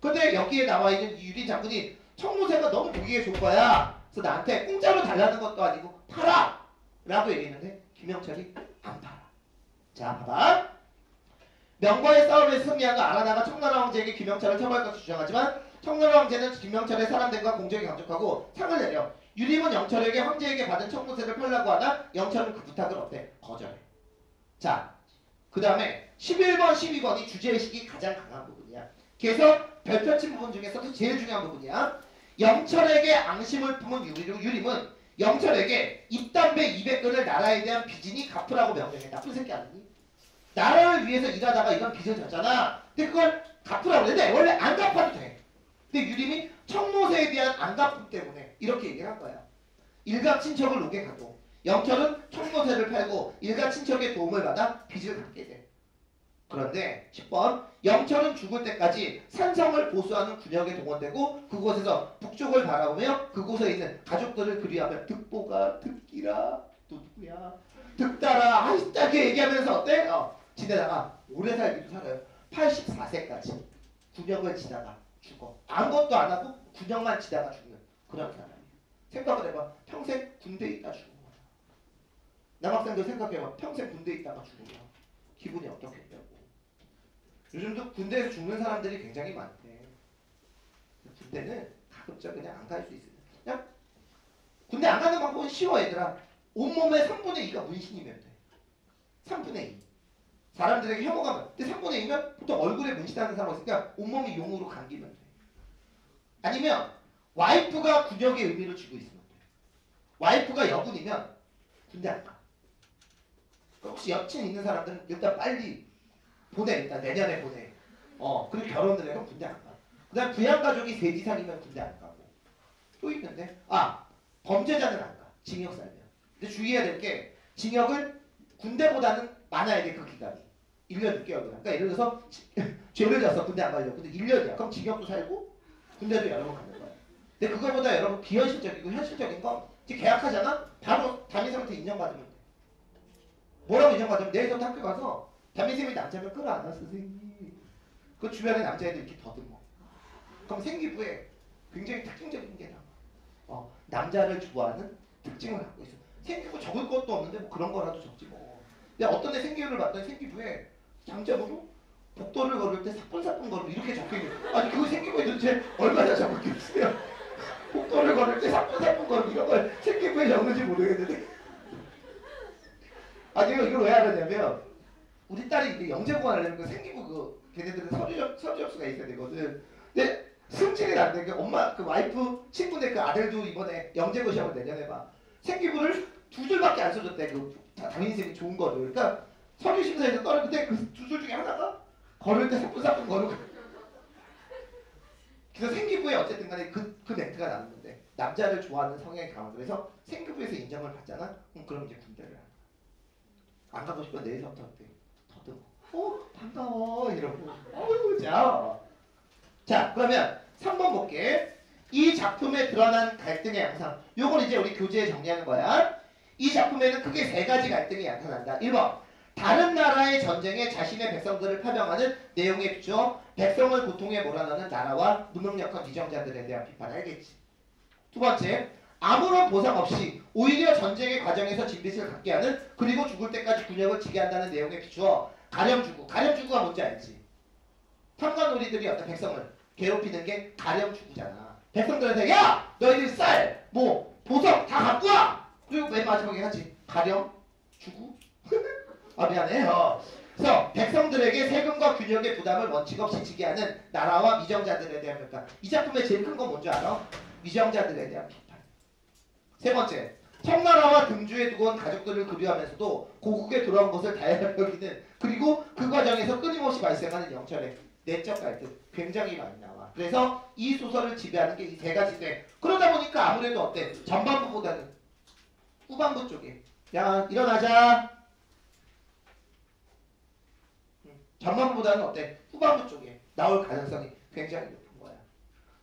근데 여기에 나와 있는 유리 장군이 청노새가 너무 보기에 좋은 거야. 그래서 나한테 공짜로 달라는 것도 아니고 팔아! 라고 얘기했는데 김영철이 안 팔아. 자 봐봐. 명과의 싸움에서 승리한 거 알아나가 청나라 황제에게 김영철을 처벌할 것을 주장하지만 청나라 황제는 김영철의 사람들과 공정에 감족하고 상을 내려 유림은 영철에게 황제에게 받은 청노새를 팔라고 하나 영철은 그 부탁을 어때? 거절해. 자, 그 다음에 11번, 12번이 주제의식이 가장 강한 부분이야. 그래서 별표친 부분 중에서도 제일 중요한 부분이야. 영철에게 앙심을 품은 유림은 영철에게 입담배 200근을 나라에 대한 빚이니 갚으라고 명령해. 나쁜 새끼 아니니? 나라를 위해서 일하다가 이건 빚을 졌잖아. 근데 그걸 갚으라고 그랬는데 원래 안 갚아도 돼. 근데 유림이 청노새에 대한 안 갚음 때문에 이렇게 얘기를 한 거야. 일가 친척을 옥에 가고 영철은 청노새를 팔고 일가 친척의 도움을 받아 빚을 갚게 돼. 그런데 10번 영철은 죽을 때까지 산성을 보수하는 군역에 동원되고 그곳에서 북쪽을 바라보며 그곳에 있는 가족들을 그리하며 득보가 득기라 또 누구야 득달아 하시다게 얘기하면서 어때? 지내다가 오래 살기도 살아요. 84세까지 군역을 지다가 죽어. 아무것도 안 하고 군역만 지다가 죽는 그런 사람이에요. 생각을 해봐. 평생 군대에 있다 죽은 거야. 남학생들 생각해봐. 평생 군대에 있다가 죽으면 기분이 어떻겠냐고. 요즘도 군대에서 죽는 사람들이 굉장히 많대. 군대는 가급적 그냥 안 갈 수 있어요. 그냥 군대 안 가는 방법은 쉬워 얘들아. 온몸의 3분의 2가 문신이면 돼. 3분의 2. 사람들에게 혐오감을. 근데 3분의 2면 보통 얼굴에 문신하는 사람이 있으니까 온몸이 용으로 감기면 돼. 아니면 와이프가 군역의 의미를 쥐고 있으면 돼. 와이프가 여군이면 군대 안 가. 혹시 여친 있는 사람들은 일단 빨리 보내. 일단 내년에 보내. 그리고 결혼을 해서 군대 안 가. 그 다음 부양가족이 세지살이면 군대 안 가고. 또 있는데 범죄자는 안 가. 징역 살면. 근데 주의해야 될 게 징역을 군대보다는 많아야 돼. 그 기간이 1년 6개월이야. 그러니까 예를 들어서 죄를 졌어. 군대 안 가려고. 근데 1년이야. 그럼 징역도 살고 군대도 여러 번 가는 거야. 근데 그거보다 여러분 비현실적이고 현실적인 건 이제 계약하잖아. 바로 담임선생한테 인정받으면 돼. 뭐라고 인정받으면 내일부터 학교 가서 담임선생님이 남자면 끌어안아 선생님. 그 주변에 남자애들 이렇게 더듬어. 그럼 생기부에 굉장히 특징적인 게 나와. 남자를 좋아하는 특징을 갖고 있어. 생기부 적을 것도 없는데 뭐 그런 거라도 적지 뭐. 근데 어떤 애 생기부를 봤더니 생기부에 장점으로 복도를 걸을 때 사뿐사뿐 걸음 이렇게 적혀있는. 아니 그 생기부에 도대체 얼마나 적었겠어요. 복도를 걸을 때 사뿐사뿐 걸음 이런 걸 생기부에 적는지 모르겠는데. 제가 이걸 왜 알았냐면 우리 딸이 이제 영재공학 하려면 그 생기부 걔네들은 서류 접수가 있어야 되거든. 근데 승진이 안 돼. 엄마 그 와이프 친구네 그 아들도 이번에 영재고 시험을 내년에 봐. 생기부를 2줄밖에 안 써줬대. 그 담임선생님이 좋은 거를. 그러니까 서류 심사에서 떨어졌는데 그 2줄 중에 하나가 걸을 때 사뿐사뿐 걸고. 그래서 생기부에 어쨌든 간에 그 멘트가 나왔는데 남자를 좋아하는 성향이 강하고 그래서 생기부에서 인정을 받잖아. 그럼 이제 군대를 안 가고 싶으면 내일부터 어때? 더듬어. 반가워 이러고. 자 그러면 3번 볼게. 이 작품에 드러난 갈등의 양상. 요걸 이제 우리 교재에 정리하는 거야. 이 작품에는 크게 3가지 갈등이 나타난다. 1번 다른 나라의 전쟁에 자신의 백성들을 파병하는 내용에 비추어 백성을 고통에 몰아넣는 나라와 무능력한 위정자들에 대한 비판. 알겠지? 2번째 아무런 보상 없이 오히려 전쟁의 과정에서 진빚을 갚게 하는 그리고 죽을 때까지 군역을 지게 한다는 내용에 비추어 가렴주구. 가렴주구가 뭔지 알지? 탐관오리들이 어떤 백성을 괴롭히는 게 가렴주구잖아. 백성들한테 야! 너희들 쌀! 뭐 보석 다 갖고 와! 그리고 맨 마지막에 하지. 가렴주구? 미안해. 그래서 백성들에게 세금과 균역의 부담을 원칙 없이 지게 하는 나라와 위정자들에 대한 평가. 이 작품의 제일 큰 건 뭔지 알아? 위정자들에 대한 비판. 3번째, 청나라와 등주에 두고 온 가족들을 그리워하면서도 고국에 돌아온 것을 다양하게 여기는 그리고 그 과정에서 끊임없이 발생하는 영철의 내적 갈등 굉장히 많이 나와. 그래서 이 소설을 지배하는 게 이 3가지인데 그러다 보니까 아무래도 어때? 전반부보다는 후반부 쪽에 야 일어나자. 전반부보다는 어때? 후반부 쪽에 나올 가능성이 굉장히 높은 거야.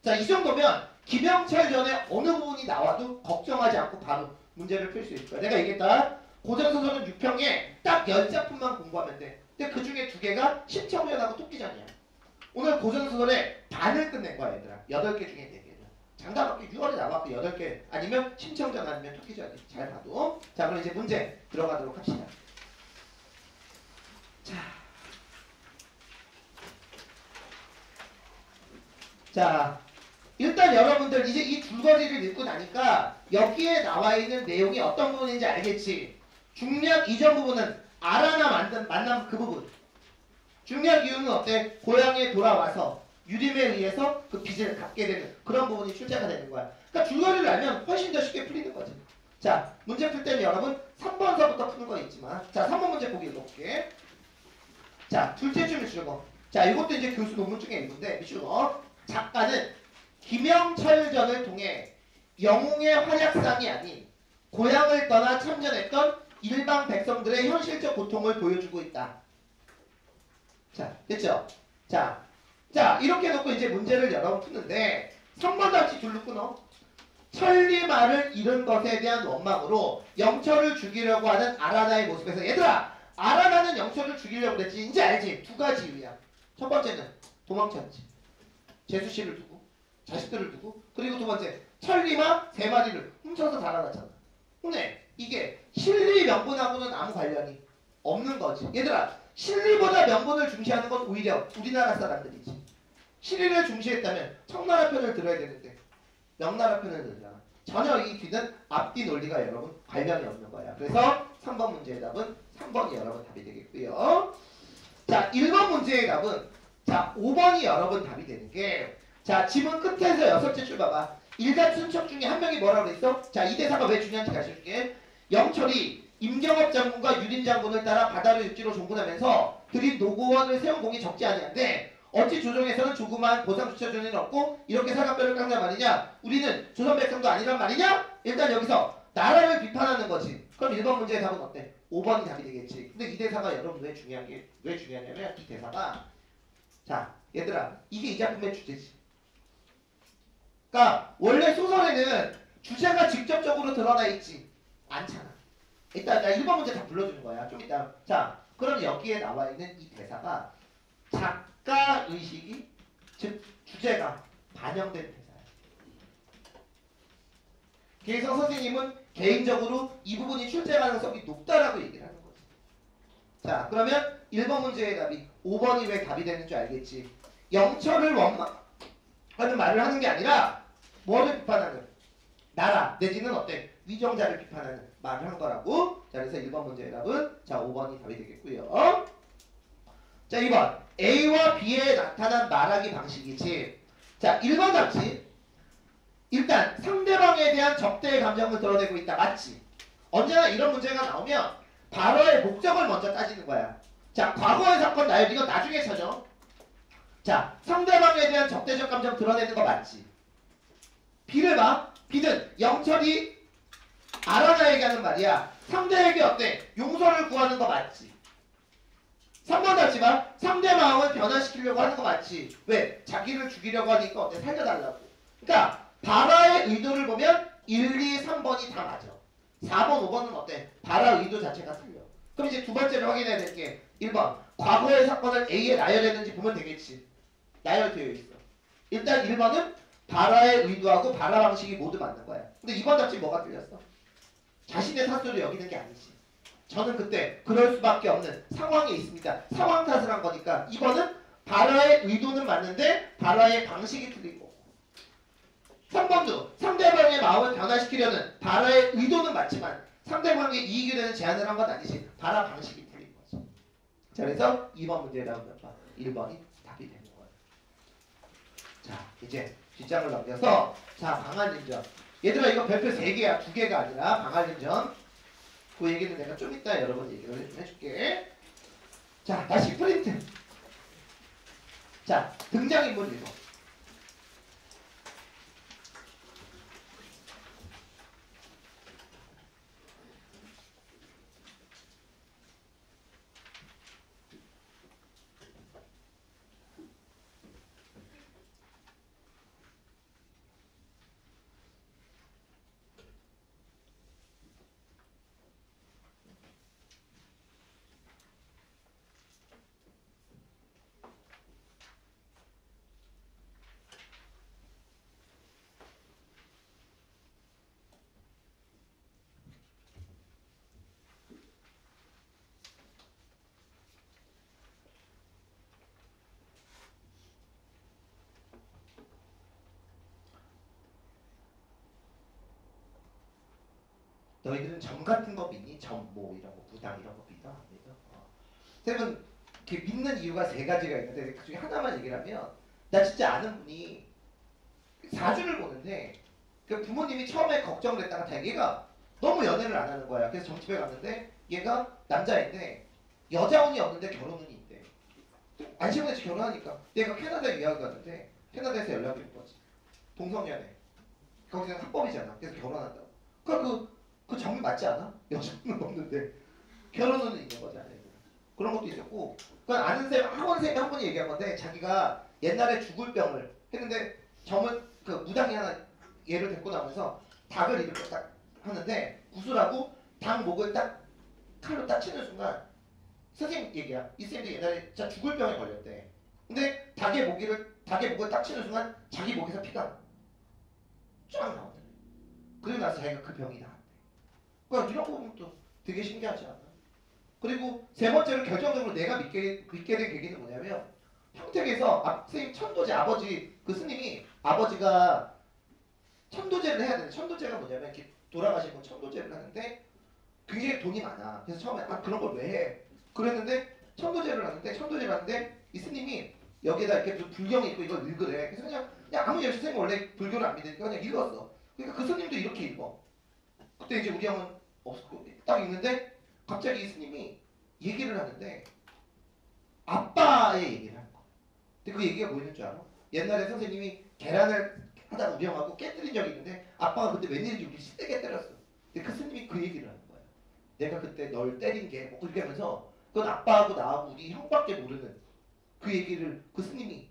자, 이 정도면 김영철 전에 어느 부분이 나와도 걱정하지 않고 바로 문제를 풀 수 있을 거야. 내가 얘기했다. 고전소설은 6평에 딱 10작품만 공부하면 돼. 근데 그 중에 2개가 심청전하고 토끼전이야. 오늘 고전소설의 반을 끝낸 거야 얘들아. 8개 중에 4개를. 장담할게 6월에 나왔고 8개 아니면 심청전 아니면 토끼전이. 잘 봐도. 자 그럼 이제 문제 들어가도록 합시다. 자 일단 여러분들 이제 이 줄거리를 읽고 나니까 여기에 나와 있는 내용이 어떤 부분인지 알겠지. 중략 이전 부분은 아라나 만남 그 부분. 중략 이유는 어때? 고향에 돌아와서 유림에 의해서 그 빚을 갚게 되는 그런 부분이 출제가 되는 거야. 그러니까 줄거리를 알면 훨씬 더 쉽게 풀리는 거지. 자 문제 풀 때는 여러분 3번서부터 푸는 거 있지만 자 3번 문제 보기 읽어볼게. 자 둘째 줄 미술거. 자 이것도 이제 교수 논문 중에 있는데 미술거. 작가는 김영철전을 통해 영웅의 활약상이 아닌 고향을 떠나 참전했던 일반 백성들의 현실적 고통을 보여주고 있다. 자, 됐죠? 자, 이렇게 놓고 이제 문제를 여러분 푸는데 3번 답지 둘로 끊어. 천리말을 잃은 것에 대한 원망으로 영철을 죽이려고 하는 아라나의 모습에서 얘들아! 아라나는 영철을 죽이려고 그랬지. 이제 알지? 2가지 이유야. 첫 번째는 도망쳤지. 제수씨를 두고 자식들을 두고 그리고 두 번째 천리마 3마리를 훔쳐서 달아났잖아. 근데 이게 실리 명분하고는 아무 관련이 없는 거지. 얘들아 실리보다 명분을 중시하는 건 오히려 우리나라 사람들이지. 실리를 중시했다면 청나라 편을 들어야 되는데 명나라 편을 들잖아. 전혀 이 뒤는 앞뒤 논리가 여러분 관련이 없는 거야. 그래서 3번 문제의 답은 3번이 여러분 답이 되겠고요. 자 1번 문제의 답은 자 5번이 여러분 답이 되는 게 자 지문 끝에서 6째 줄 봐봐. 일간 순척 중에 한 명이 뭐라고 그랬어? 자 이 대사가 왜 중요한지 가르쳐줄게. 영철이 임경업 장군과 유린 장군을 따라 바다를 육지로 종군하면서 들인 노고원을 세운 공이 적지 아니한데 어찌 조정에서는 조그만 보상 주처준이 없고 이렇게 사각별을 깎란 말이냐? 우리는 조선 백성도 아니란 말이냐? 일단 여기서 나라를 비판하는 거지. 그럼 1번 문제의 답은 어때? 5번이 답이 되겠지. 근데 이 대사가 여러분 왜 중요하냐면 이 대사가 자 얘들아 이게 이 작품의 주제지. 그러니까 원래 소설에는 주제가 직접적으로 드러나 있지 않잖아. 일단 나 1번 문제 다 불러주는 거야. 좀 이따. 자 그럼 여기에 나와 있는 이 대사가 작가 의식이 즉 주제가 반영된 대사야. 그래서 선생님은 개인적으로 이 부분이 출제 가능성이 높다라고 얘기를 하는 거지. 자 그러면 1번 문제의 답이 5번이 왜 답이 되는 줄 알겠지. 영철을 원망하는 말을 하는 게 아니라 뭐를 비판하는 나라 내지는 어때? 위정자를 비판하는 말을 한 거라고. 자 그래서 1번 문제의 답은 자 5번이 답이 되겠고요. 자 2번 A와 B에 나타난 말하기 방식이지. 자 1번 답지. 일단 상대방에 대한 적대의 감정을 드러내고 있다. 맞지? 언제나 이런 문제가 나오면 발어의 목적을 먼저 따지는 거야. 자 과거의 사건 나열 이건 나중에 찾아. 자 상대방에 대한 적대적 감정 드러내는 거 맞지? B를 봐. B는 영철이 아라나에게 하는 말이야. 상대에게 어때? 용서를 구하는 거 맞지? 3번 답지만 상대 마음을 변화시키려고 하는 거 맞지? 왜? 자기를 죽이려고 하니까 어때? 살려달라고. 그러니까 발화의 의도를 보면 1, 2, 3번이 다 맞아. 4번, 5번은 어때? 발화 의도 자체가 틀려. 그럼 이제 두 번째로 확인해야 될 게 1번 과거의 사건을 A에 나열했는지 보면 되겠지. 나열되어 있어. 일단 1번은 발화의 의도하고 발화 방식이 모두 맞는 거야. 근데 2번 답지 뭐가 틀렸어? 자신의 사수를 여기는 게 아니지. 저는 그때 그럴 수밖에 없는 상황에 있습니다. 상황 탓을 한 거니까 2번은 발화의 의도는 맞는데 발화의 방식이 틀린 거고 3번도 상대방의 마음을 변화시키려는 발화의 의도는 맞지만 상대방의 이익이 되는 제안을 한 건 아니지. 발화 방식이 틀린 거지. 자 그래서 2번 문제에 나온 몇 번? 1번이 답이 되는 거예요. 자 이제 뒷장을 넘겨서 자 방한림전. 얘들아 이거 별표 3개야. 2개가 아니라 방한림전. 그 얘기는 내가 좀 이따 여러분 얘기를 좀 해줄게. 자 다시 프린트. 자 등장인물 읽어. 너희들은 점 같은 거 믿니? 점 뭐 이런 거 무당 이런 거 믿어? 안 믿어? 쌤은 이렇게 믿는 이유가 세 가지가 있는데 그 중에 하나만 얘기를 하면 나 진짜 아는 분이 사주를 보는데 그 부모님이 처음에 걱정을 했다가 다 얘가 너무 연애를 안 하는 거야. 그래서 정집에 갔는데 얘가 남자인데 여자운이 없는데 결혼운이 있대. 안심해서 결혼하니까 얘가 캐나다에 유학을 갔는데 캐나다에서 연락이 온 거지. 동성연애. 거기서는 합법이잖아. 그래서 결혼한다고. 그러니까 그 점이 맞지 않아? 여자운은 없는데 결혼운은 있는 거잖아. 그런 것도 있었고 그 아는 쌤 학원쌤이 한 분이 얘기한 건데 자기가 옛날에 죽을 병을 했는데 점을 그 무당이 하나 얘를 데리고 나오면서 닭을 이렇게 딱 하는데 구슬하고 닭 목을 딱 칼로 딱 치는 순간 선생님 얘기야. 이 쌤도 옛날에 진짜 죽을 병에 걸렸대. 근데 닭의 목을 딱 치는 순간 자기 목에서 피가 쫙 나오더래. 그리고 나서 자기가 그 병이 나았대. 그러니까 이런 거 보면 또 되게 신기하지 않아? 그리고 세 번째로 결정적으로 내가 믿게 된 계기는 뭐냐면 평택에서 선생님 천도제 아버지 그 스님이 아버지가 천도제를 해야 되는데 천도제가 뭐냐면 이렇게 돌아가신 분 천도제를 하는데 굉장히 돈이 많아. 그래서 처음에 그런 걸 왜 해? 그랬는데 천도제를 하는데 이 스님이 여기에다 이렇게 불경이 있고 이걸 읽으래. 그래서 그냥 아무 예수 선생님 원래 불교를 안 믿으니까 그냥 읽었어. 그러니까 그 스님도 이렇게 읽어. 그때 이제 우리 형은 없었고 딱 읽는데 갑자기 이 스님이 얘기를 하는데 아빠의 얘기를 하는 거야. 근데 그 얘기가 뭐 있는 줄 알아? 옛날에 선생님이 계란을 하다가 우리 형하고 깨뜨린 적이 있는데 아빠가 그때 웬일인지 우리 시대게 때렸어. 근데 그 스님이 그 얘기를 하는 거야. 내가 그때 널 때린 게 뭐 그렇게 하면서 그건 아빠하고 나하고 우리 형밖에 모르는 그 얘기를 그 스님이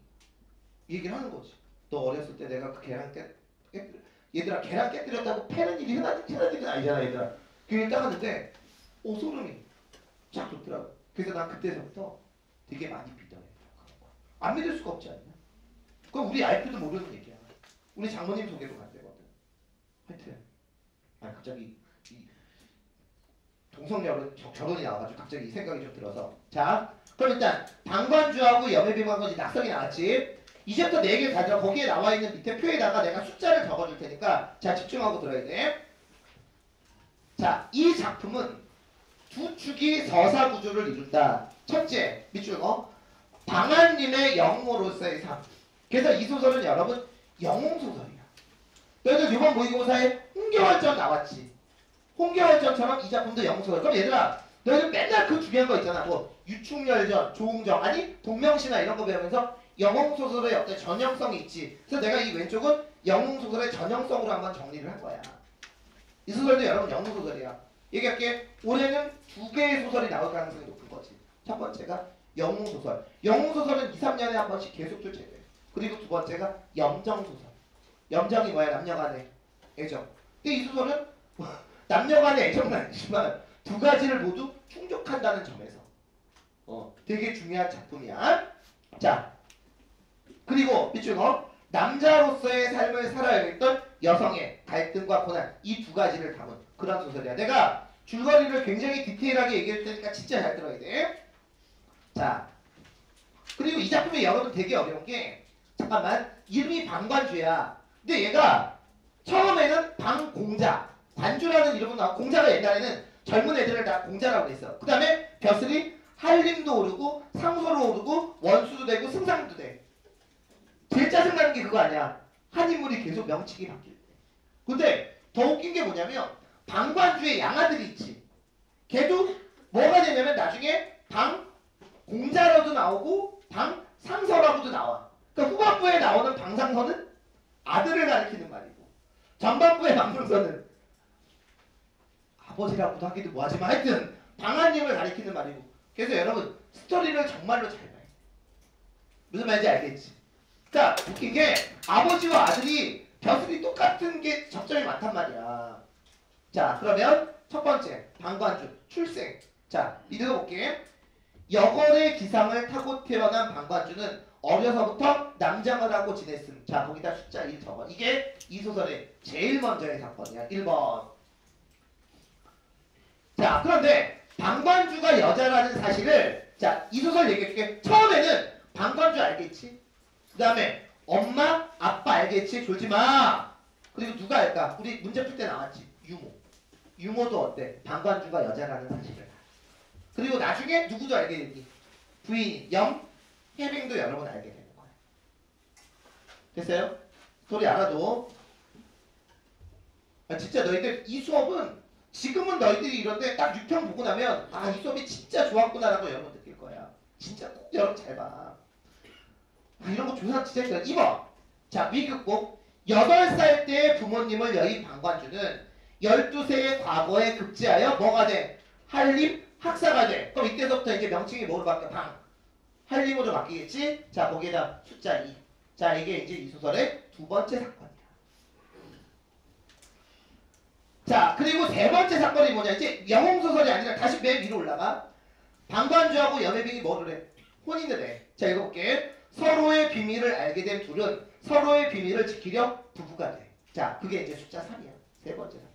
얘기를 하는 거지. 너 어렸을 때 내가 그 계란 얘들아 계란 깨뜨렸다고 패는 일이 흔한 일은 아니잖아 얘들아. 그 얘기를 딱 하는데 소름이 쫙 돋더라고. 그래서 난 그때서부터 되게 많이 믿어요. 안 믿을 수가 없지 않냐? 그건 우리 알지도 모르는 얘기야. 우리 장모님 소개도 안 되거든. 하여튼 갑자기 이 동성녀로 결혼이 나와가지고 갑자기 이 생각이 좀 들어서 자 그럼 일단 방관주하고 염해비관관지 낙성이 나왔지. 이제부터 4개 가져. 거기에 나와있는 밑에 표에다가 내가 숫자를 적어줄 테니까 자 집중하고 들어야 돼. 자 이 작품은 두 축이 서사구조를 이룬다. 첫째 밑줄 방한님의 영모로서의 삶. 그래서 이 소설은 여러분 영웅소설이야. 너희들 이번 모의고사에 홍겨월전 나왔지. 홍겨월전처럼 이 작품도 영웅소설. 그럼 얘들아 너희들 맨날 그 중요한 거 있잖아. 뭐 유충열전, 조웅정 아니 동명신화 이런 거 배우면서 영웅소설의 어떤 전형성이 있지. 그래서 내가 이 왼쪽은 영웅소설의 전형성으로 한번 정리를 한 거야. 이 소설도 여러분 영웅소설이야. 얘기할게. 올해는 2개의 소설이 나올 가능성이 높은 거지. 첫 번째가 영웅소설. 영웅소설은 2, 3년에 한 번씩 계속 출제돼. 그리고 두 번째가 염정소설. 염정이 뭐야? 남녀간의 애정. 근데 이 소설은 남녀간의 애정은 아니지만 두 가지를 모두 충족한다는 점에서 되게 중요한 작품이야. 자, 그리고 밑줄 남자로서의 삶을 살아야겠던 여성의 갈등과 고난 이 두 가지를 담은 그런 소설이야. 내가 줄거리를 굉장히 디테일하게 얘기할 테니까 진짜 잘 들어야 돼. 자, 그리고 이 작품이 여러분 되게 어려운 게 잠깐만 이름이 방관주야. 근데 얘가 처음에는 방공자 관주라는 이름은 나와. 공자가 옛날에는 젊은 애들을 다 공자라고 했어. 그 다음에 벼슬이 한림도 오르고 상소로 오르고 원수도 되고 승상도 돼. 제일 짜증나는 게 그거 아니야. 한 인물이 계속 명칭이 바뀔 때. 근데 더 웃긴 게 뭐냐면 방관주의 양아들이 있지. 걔도 뭐가 되냐면 나중에 방공자로도 나오고 방상서라고도 나와. 그러니까 후반부에 나오는 방상서는 아들을 가리키는 말이고 전반부의 방상서는 아버지라고도 하기도 뭐하지만 하여튼 방한님을 가리키는 말이고. 그래서 여러분 스토리를 정말로 잘 봐야 돼. 무슨 말인지 알겠지? 그러니까 웃긴 게 아버지와 아들이 벼슬이 똑같은 게 접점이 많단 말이야. 자 그러면 첫 번째 방관주 출생. 자 읽어볼게. 여걸의 기상을 타고 태어난 방관주는 어려서부터 남장을 하고 지냈음. 자 거기다 숫자 1 적어. 이게 이 소설의 제일 먼저의 사건이야. 1번. 자 그런데 방관주가 여자라는 사실을 자 이 소설 얘기해줄게. 처음에는 방관주 알겠지? 그 다음에 엄마 아빠 알겠지? 졸지마. 그리고 누가 알까? 우리 문제 풀 때 나왔지. 유모. 유모도 어때? 방관주가 여자라는 사실을. 그리고 나중에 누구도 알게 되니? 부인 혜빙도 여러분 알게 되는 거야. 됐어요? 소리 알아도. 진짜 너희들 이 수업은 지금은 너희들이 이런데 딱 6편 보고 나면 이 수업이 진짜 좋았구나라고 여러분 느낄 거야. 진짜 꼭 여러분 잘 봐. 이런 거 조사 진짜 힘들어. 2번. 자, 위급곡. 8살 때 부모님을 여인 방관주는 12세의 과거에 급제하여 뭐가 돼? 한림 학사가 돼. 그럼 이때부터 이제 명칭이 뭐로 바뀌어? 한림으로 바뀌겠지? 자, 거기에다 숫자 2. 자, 이게 이제 이 소설의 두 번째 사건이야. 자, 그리고 세 번째 사건이 뭐냐? 이제 영웅소설이 아니라 다시 맨 위로 올라가. 방관주하고 여매빙이 뭐를 해? 혼인을 해. 자, 읽어볼게. 서로의 비밀을 알게 된 둘은 서로의 비밀을 지키려 부부가 돼. 자, 그게 이제 숫자 3이야. 세 번째 사건.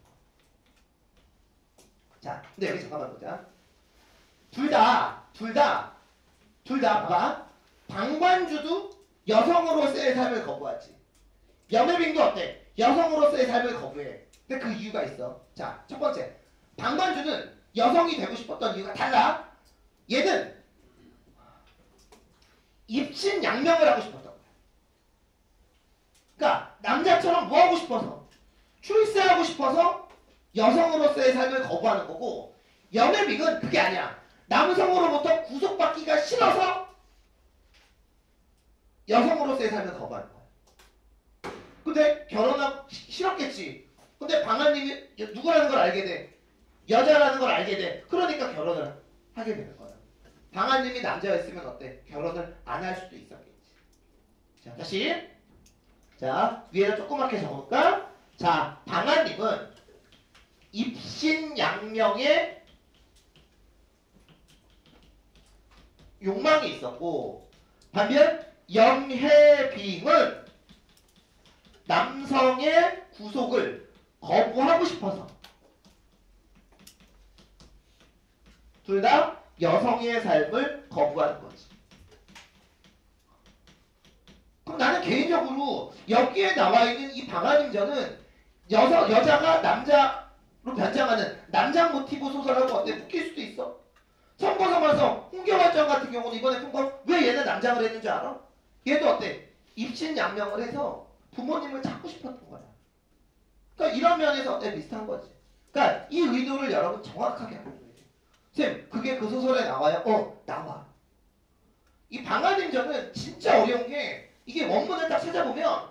자, 근데 여기 잠깐만 보자. 둘 다 봐봐. 방관주도 여성으로서의 삶을 거부하지. 여매빙도 어때? 여성으로서의 삶을 거부해. 근데 그 이유가 있어. 자, 첫 번째. 방관주는 여성이 되고 싶었던 이유가 달라. 얘는 입신양명을 하고 싶었던 거야. 그러니까 남자처럼 뭐 하고 싶어서? 출세하고 싶어서 여성으로서의 삶을 거부하는 거고, 여매빙은 그게 아니야. 남성으로부터 구속받기가 싫어서 여성으로서의 삶을 거부하는 거야. 근데 결혼하고 싫었겠지. 근데 방아님이 누구라는 걸 알게 돼. 여자라는 걸 알게 돼. 그러니까 결혼을 하게 되는 거야. 방아님이 남자였으면 어때? 결혼을 안 할 수도 있었겠지. 자, 다시. 자, 위에다 조그맣게 적어볼까? 자, 방아님은 입신양명의 욕망이 있었고, 반면 영혜빙은 남성의 구속을 거부하고 싶어서 둘 다 여성의 삶을 거부하는 거지. 그럼 나는 개인적으로 여기에 나와 있는 이 방아님전은 여자가 남자로 변장하는 남장 모티브 소설하고 어때? 묶일 수도 있어. 선거서마서 홍경활전 같은 경우는 이번에 통과 왜 얘는 남장을 했는 줄 알아? 얘도 어때? 입신양명을 해서 부모님을 찾고 싶었던 거야. 그러니까 이런 면에서 어때? 비슷한 거지. 그러니까 이 의도를 여러분 정확하게 알아야 돼. 쌤, 그게 그 소설에 나와요? 나와. 이 방아님전은 진짜 어려운 게 이게 원문을 딱 찾아보면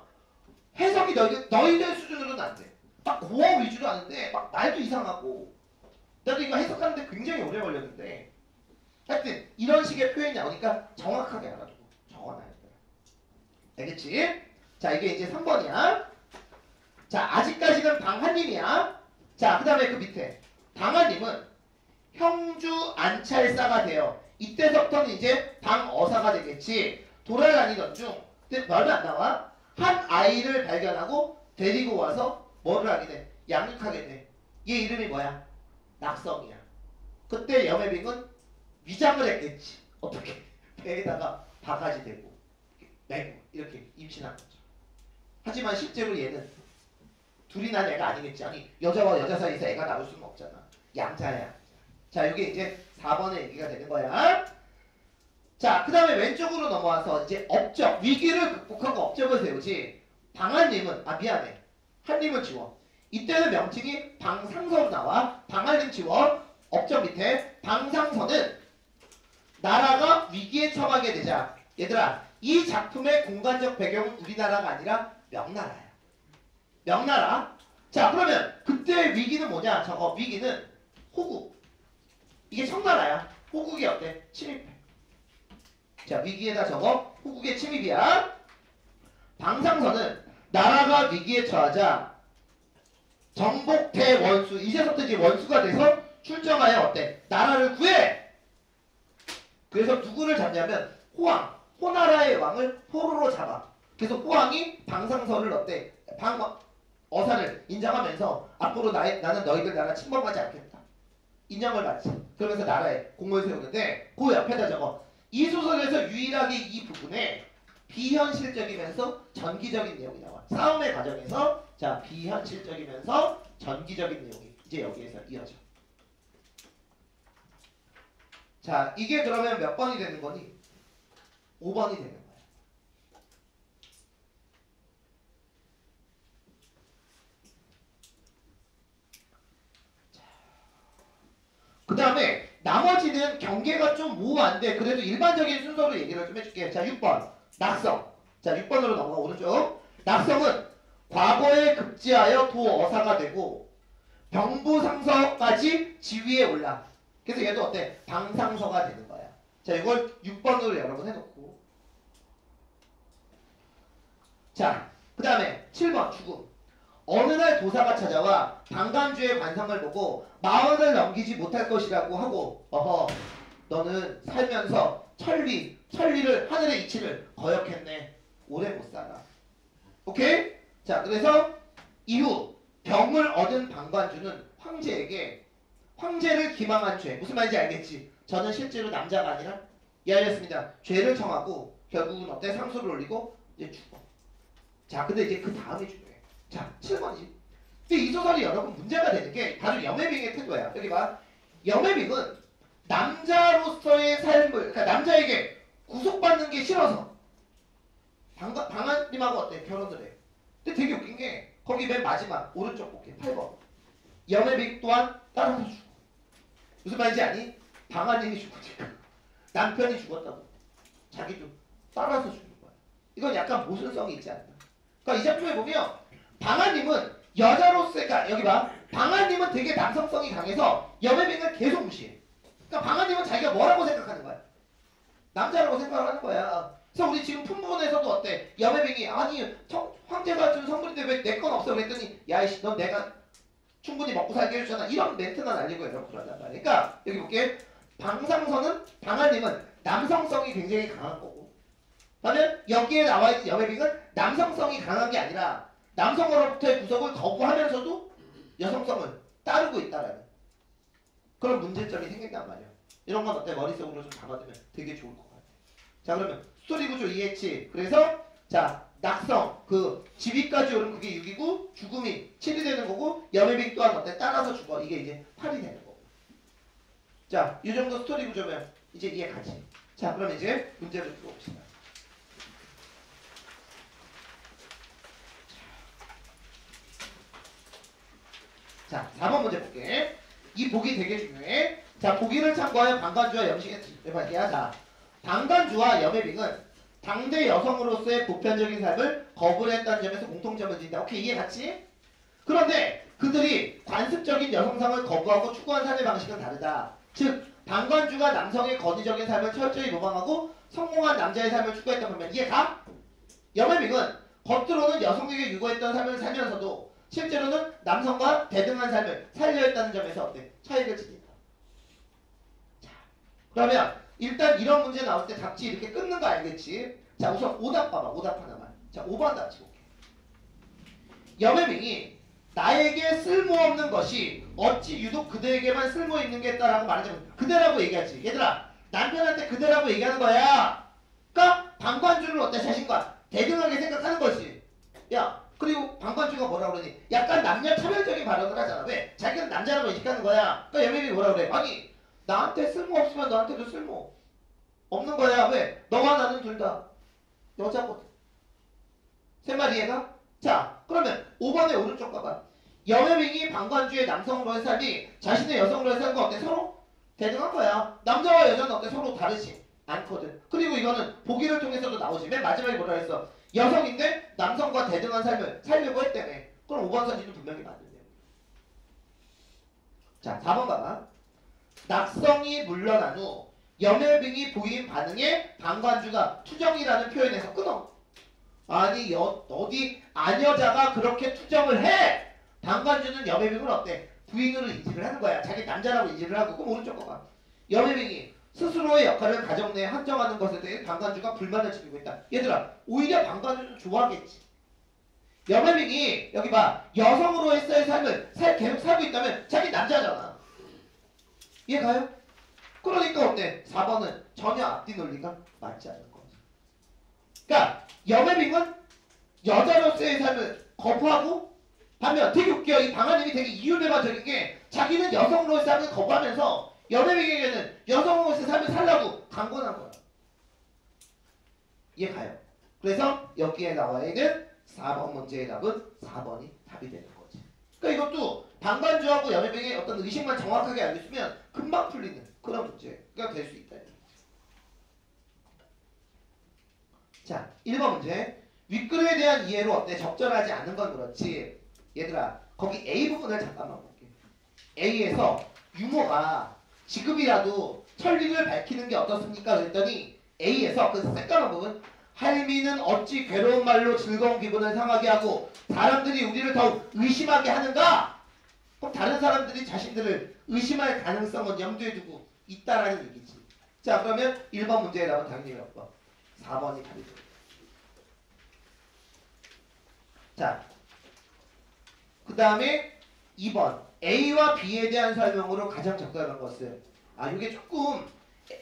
해석이 너희들 수준으로는 안 돼. 막 고어 위주로 하는데 막 말도 이상하고 나도 이거 해석하는데 굉장히 오래 걸렸는데 하여튼 이런 식의 표현이 나오니까 정확하게 알아두고 적어놔야 돼. 알겠지? 자, 이게 이제 3번이야. 자, 아직까지는 방한님이야. 자, 그 다음에 그 밑에 방한님은 형주 안찰사가 되어 이때서부터는 이제 방어사가 되겠지. 돌아다니던 중 근데 말도 안 나와. 한 아이를 발견하고 데리고 와서 뭐를 하게 돼? 양육하게 돼. 얘 이름이 뭐야? 낙성이야. 그때 여매빙은 위장을 했겠지. 어떻게? 배에다가 바가지 대고 메고 이렇게 임신한 거죠. 하지만 실제로 얘는 둘이 난 애가 아니겠지. 아니 여자와 여자 사이에서 애가 나올 수는 없잖아. 양자야. 자, 이게 이제 4번의 얘기가 되는 거야. 자, 그 다음에 왼쪽으로 넘어와서 이제 업적, 위기를 극복하고 업적을 세우지. 방한님은, 미안해. 한님은 지워. 이때는 명칭이 방상선 나와. 방한님 지워. 업적 밑에 방상선은 나라가 위기에 처하게 되자. 얘들아, 이 작품의 공간적 배경은 우리나라가 아니라 명나라야. 명나라. 자, 그러면 그때의 위기는 뭐냐? 저거 위기는 호국. 이게 청나라야. 호국이 어때? 침입해. 자, 위기에다 적어. 호국의 침입이야. 방상선은 나라가 위기에 처하자 정복대 원수. 이제부터 이제 원수가 돼서 출정하여 어때? 나라를 구해. 그래서 누구를 잡냐면 호왕. 호나라의 왕을 포로로 잡아. 그래서 호왕이 방상선을 어때? 어사를 인정하면서 앞으로 나는 너희들 나라 침범하지 않겠다. 인정을 받지. 그러면서 나라에 공을 세우는데 그 옆에다 적어. 이 소설에서 유일하게 이 부분에 비현실적이면서 전기적인 내용이 나와. 싸움의 과정에서 자 비현실적이면서 전기적인 내용이 이제 여기에서 이어져. 자, 이게 그러면 몇 번이 되는 거니? 5번이 되는 거야. 그 다음에 나머지는 경계가 좀 모호한데 그래도 일반적인 순서로 얘기를 좀 해줄게. 자, 6번 낙성. 자, 6번으로 넘어가. 오른쪽. 낙성은 과거에 급제하여 도어사가 되고 병부상서까지 지위에 올라. 그래서 얘도 어때? 방상서가 되는 거야. 자, 이걸 6번으로 여러분 해놓고. 자, 그 다음에 7번 죽음. 어느 날 도사가 찾아와 방간주의 관상을 보고 마흔을 넘기지 못할 것이라고 하고 어허 너는 살면서 천리를 하늘의 이치를 거역했네. 오래 못 살아. 오케이? 자, 그래서 이후 병을 얻은 방관주는 황제에게 황제를 기망한 죄. 무슨 말인지 알겠지? 저는 실제로 남자가 아니라 이하였습니다. 죄를 청하고 결국은 어때? 상소를 올리고 이제 죽어. 자, 근데 이제 그 다음이 중요해. 자, 7번이지. 근데 이 소설이 여러분 문제가 되는 게 바로 여매빙의 태도야. 여기 봐. 여매빙은 남자로서의 삶을, 그러니까 남자에게 구속받는 게 싫어서 방한님하고 어때? 결혼을 해. 근데 되게 웃긴 게 거기 맨 마지막 오른쪽 볼게. 8번. 여매빙 또한 따라서 죽어. 무슨 말인지 아니? 방한님이 죽으니까 남편이 죽었다고 자기도 따라서 죽는 거야. 이건 약간 모순성이 있지 않나? 그러니까 이 작품에 보면 방한님은 여자로서, 그러니까 여기 봐. 방한님은 되게 남성성이 강해서 여매빙을 계속 무시해. 그러니까 방한님은 자기가 뭐라고 생각하는 거야? 남자라고 생각을 하는 거야. 그래서 우리 지금 품부분에서도 어때? 여매빙이 아니 황제가 준 선물인데 왜 내 건 없어? 그랬더니 야이씨 넌 내가 충분히 먹고 살게 해주잖아. 이런 멘트만 알리고 여러분 그러단 말이야. 그러니까 여기 볼게. 방한님은 남성성이 굉장히 강한 거고 그러면 여기에 나와있는 여매빙은 남성성이 강한 게 아니라 남성으로부터의 구속을 거부하면서도 여성성을 따르고 있다라는 그런 문제점이 생긴단 말이야. 이런 건 어때? 머릿속으로 좀 잡아두면 되게 좋을 것 같아. 자, 그러면 스토리 구조 이해했지? 그래서 자, 낙성, 그 지위까지 오른 그게 6이고 죽음이 7이 되는 거고 여매빙 또한 어때? 따라서 죽어. 이게 이제 8이 되는 거고. 자, 이 정도 스토리 구조면 이제 이해 가지. 자, 그럼 이제 문제를 들어봅시다. 자, 4번 문제 볼게. 이 보기 되게 중요해. 자, 보기를 참고하여 방관주와 염식의 해볼게요. 자, 방관주와 여매빙은 당대 여성으로서의 보편적인 삶을 거부를 했다는 점에서 공통점을 띈다. 오케이, 이해 갔지? 그런데 그들이 관습적인 여성상을 거부하고 추구한 삶의 방식은 다르다. 즉, 방관주가 남성의 권위적인 삶을 철저히 모방하고 성공한 남자의 삶을 추구했던 반면 이해 가? 여매빙은 겉으로는 여성에게 유고했던 삶을 살면서도 실제로는 남성과 대등한 삶을 살려 했다는 점에서 어때? 차이를 지닌다. 자, 그러면 일단 이런 문제 나올 때 답지 이렇게 끊는 거 알겠지? 자, 우선 오답 봐봐. 오답 하나만. 자, 5번 답지 볼게. 여매빙이 나에게 쓸모없는 것이 어찌 유독 그대에게만 쓸모있는 게 있다라고 말하자면 그대라고 얘기하지. 얘들아, 남편한테 그대라고 얘기하는 거야. 그러니까 방관주를 어때? 자신과 대등하게 생각하는 거지. 야, 그리고 방관주가 뭐라고 그러니? 약간 남녀 차별적인 발언을 하잖아. 왜? 자기는 남자라고 인식하는 거야. 그러니까 여매빙이 뭐라고 그래? 아니, 나한테 쓸모 없으면 너한테도 쓸모 없는 거야. 왜? 너와 나는 둘 다 여자거든. 세 마리 얘가? 자, 그러면 5번의 오른쪽 가봐. 여매빙이 방관주의 남성으로의 삶이 자신의 여성으로의 삶과 어때? 서로 대등한 거야. 남자와 여자는 어때? 서로 다르지 않거든. 그리고 이거는 보기를 통해서도 나오지. 맨 마지막에 뭐라 했어? 여성인데 남성과 대등한 삶을 살려고 했다며. 그럼 5번 선지는 분명히 맞는데요. 자, 4번 가봐. 낙성이 물러난 후 여매빙이 보인 반응에 방관주가 투정이라는 표현에서 끊어. 아니 어디 아녀자가 그렇게 투정을 해. 방관주는 여매빙을 어때? 부인으로 인지를 하는 거야. 자기 남자라고 인지를 하고. 그럼 오른쪽 거 봐. 여매빙이 스스로의 역할을 가정 내에 한정하는 것에 대해 방관주가 불만을 지니고 있다. 얘들아, 오히려 방관주는 좋아하겠지. 여매빙이 여기 봐. 여성으로서의 삶을 계속 살고 있다면 자기 남자잖아. 이해 가요? 그러니까 어때? 4번은 전혀 앞뒤 논리가 맞지 않는 거죠. 그러니까 여매빙은 여자로서의 삶을 거부하고 반면 되게 웃겨. 이 방한님이 되게 이율배반적인 게 자기는 여성으로서 삶을 거부하면서 여배우에게는 여성으로서 삶을 살라고 강권한 거야. 이해 가요? 그래서 여기에 나와 있는 4번 문제의 답은 4번이 답이 되는 거지. 그러니까 이것도 방관주하고 여배우의 어떤 의식만 정확하게 알고 있으면 금방 풀리는 그런 문제가 될 수 있다. 자, 1번 문제. 윗글에 대한 이해로 어때? 적절하지 않은 건 그렇지. 얘들아, 거기 A 부분을 잠깐만 볼게. A에서 유모가 지금이라도 천리를 밝히는 게 어떻습니까? 그랬더니 A에서 그 새까만 부분 할미는 어찌 괴로운 말로 즐거운 기분을 상하게 하고 사람들이 우리를 더욱 의심하게 하는가? 그럼 다른 사람들이 자신들을 의심할 가능성은 염두에 두고 있다라는 얘기지. 자, 그러면 1번 문제에 답은 당연히 몇 번? 4번이 답이 됩니다. 자, 그 다음에 2번 A와 B에 대한 설명으로 가장 적절한 것은 이게 조금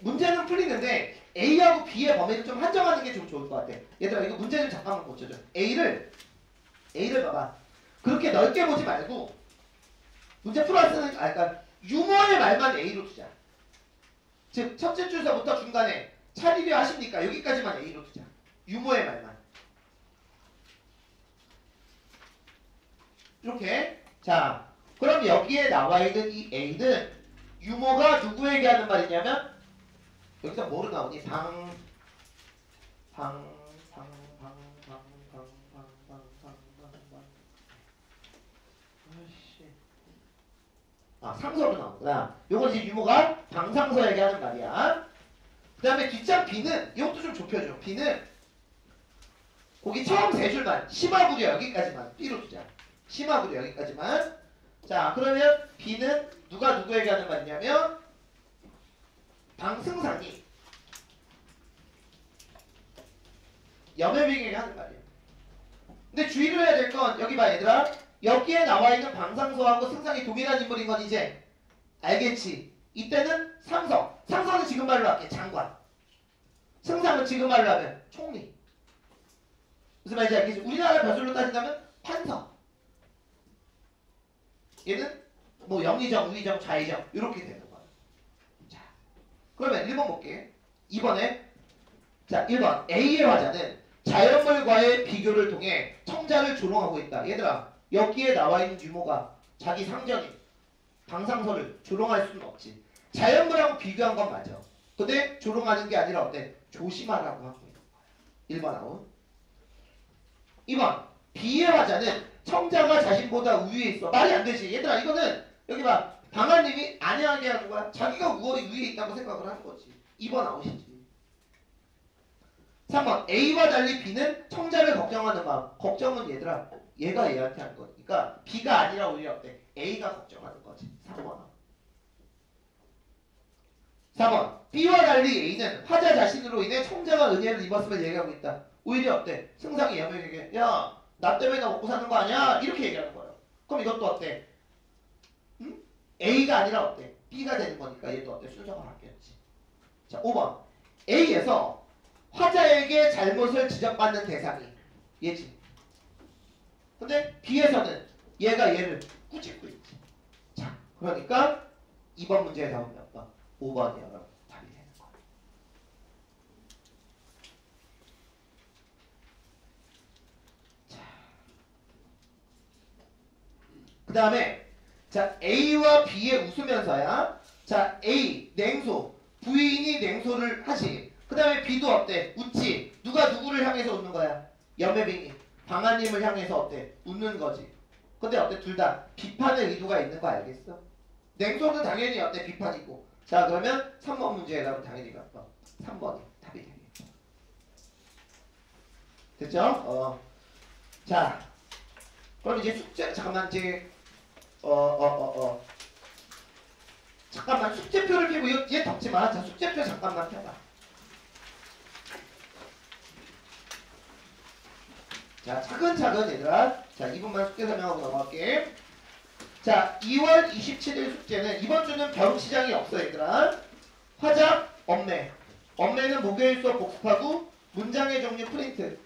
문제는 풀리는데 A하고 B의 범위를 좀 한정하는 게 좀 좋을 것 같아. 얘들아 이거 문제 좀 잠깐만 고쳐줘. A를 봐봐. 그렇게 넓게 보지 말고 문제 풀어쓰는 그러니까 유머의 말만 A로 두자. 즉 첫째 줄서부터 중간에 차리려 하십니까? 여기까지만 A로 두자. 유머의 말만. 이렇게. 자, 그럼 여기에 나와 있는 이 A는 유머가 누구에게 하는 말이냐면 여기서 뭐로 나오니? 상서로 나오구나. 요건 이제 유머가 방상서에게 하는 말이야. 그 다음에 뒷장 B는 이것도 좀 좁혀줘. B는 거기 처음 세 줄만 심화구려 여기까지만 B로 두자. 심화구려 여기까지만. 자, 그러면 B는 누가 누구에게 하는 말이냐면 방승상이 여매빙에게 하는 말이에요. 근데 주의를 해야 될 건 여기 봐 얘들아. 여기에 나와 있는 방상서하고 승상이 동일한 인물인 건 이제 알겠지. 이때는 상서. 상서는 지금 말로 할게. 장관. 승상은 지금 말로 하면 총리. 무슨 말인지 알겠지? 우리나라 벼슬로 따진다면 판서. 얘는 뭐 영의정, 우의정, 좌의정 이렇게 되는 거야. 자, 그러면 1번 볼게. 2번에 자 1번 A의 화자는 자연물과의 비교를 통해 청자를 조롱하고 있다. 얘들아 여기에 나와 있는 유모가 자기 상전인 방상서를 조롱할 수는 없지. 자연물하고 비교한 건 맞아. 근데 조롱하는 게 아니라 어때? 조심하라고 하고 있는 거야. 1번 아웃. 2번 B의 화자는 청자가 자신보다 우위에 있어. 말이 안 되지. 얘들아 이거는 여기 봐. 방아님이 안해하게 하는 거야. 자기가 위에 있다고 생각을 하는 거지. 2번 아웃이지. 3번 A와 달리 B는 청자를 걱정하는 마음. 걱정은 얘들아 얘가 얘한테 하는 거니까 B가 아니라 오히려 어때? A가 걱정하는 거지. 3번 4번 B와 달리 A는 화자 자신으로 인해 청자가 은혜를 입었음을 얘기하고 있다. 오히려 어때? 승상이 여명에게 야 나 때문에 나 먹고 사는 거 아니야? 이렇게 얘기하는 거예요. 그럼 이것도 어때? 응? A가 아니라 어때? B가 되는 거니까 얘도 어때? 순서가 바뀌었지. 자 5번 A에서 화자에게 잘못을 지적받는 대상이 얘지. 근데 B에서는 얘가 얘를 꾸짖고 있지. 자 그러니까 2번 문제에 답은 몇 번? 5번이요. 답이 되는 거야. 그 다음에 자 A와 B의 웃으면서야. 자 A 냉소 부인이 냉소를 하지. 그 다음에 B도 어때? 웃지. 누가 누구를 향해서 웃는 거야? 여매빙이 방아님을 향해서 어때? 웃는 거지. 근데 어때? 둘 다 비판의 의도가 있는 거 알겠어? 냉소는 당연히 어때? 비판이고. 자 그러면 3번 문제에 답은 당연히 몇 번? 3번이 답이 되겠죠. 됐죠? 자 그럼 이제 숙제 잠깐만 이제 잠깐만 숙제표를 펴고 얘 덮지 마. 자 숙제표 잠깐만 펴봐. 자 차근차근 얘들아. 자 2분만 숙제 설명하고 넘어갈게. 자 2월 27일 숙제는 이번 주는 벼룩시장이 없어 얘들아. 화작 엄매. 엄매는 목요일 수업 복습하고 문장의 종류 프린트.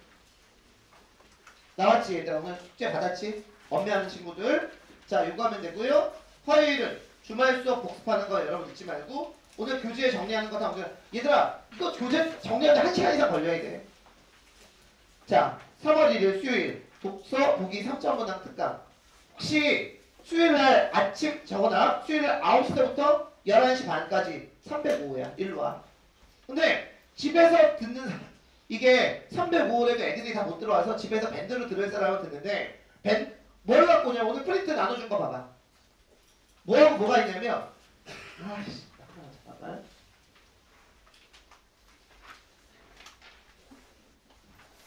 나왔지 얘들아. 오늘 숙제 받았지? 엄매하는 친구들. 자 요거 하면 되고요. 화요일은 주말 수업 복습하는 거 여러분 잊지 말고 오늘 교재 정리하는 거 다 오늘 얘들아 이거 교재 정리하는데 1시간 이상 걸려야 돼. 자 3월 1일 수요일 독서 보기 3.5당 특강 혹시 수요일날 아침 적어놔. 수요일 9시 때부터 11시 반까지 305호야. 일로 와. 근데 집에서 듣는 사람 이게 305호래도 애들이 다 못 들어와서 집에서 밴드로 들을 사람은 듣는데 뭘 갖고 오냐. 오늘 프린트 나눠준 거 봐봐. 뭐하고 뭐가 있냐면 아이씨 잠깐만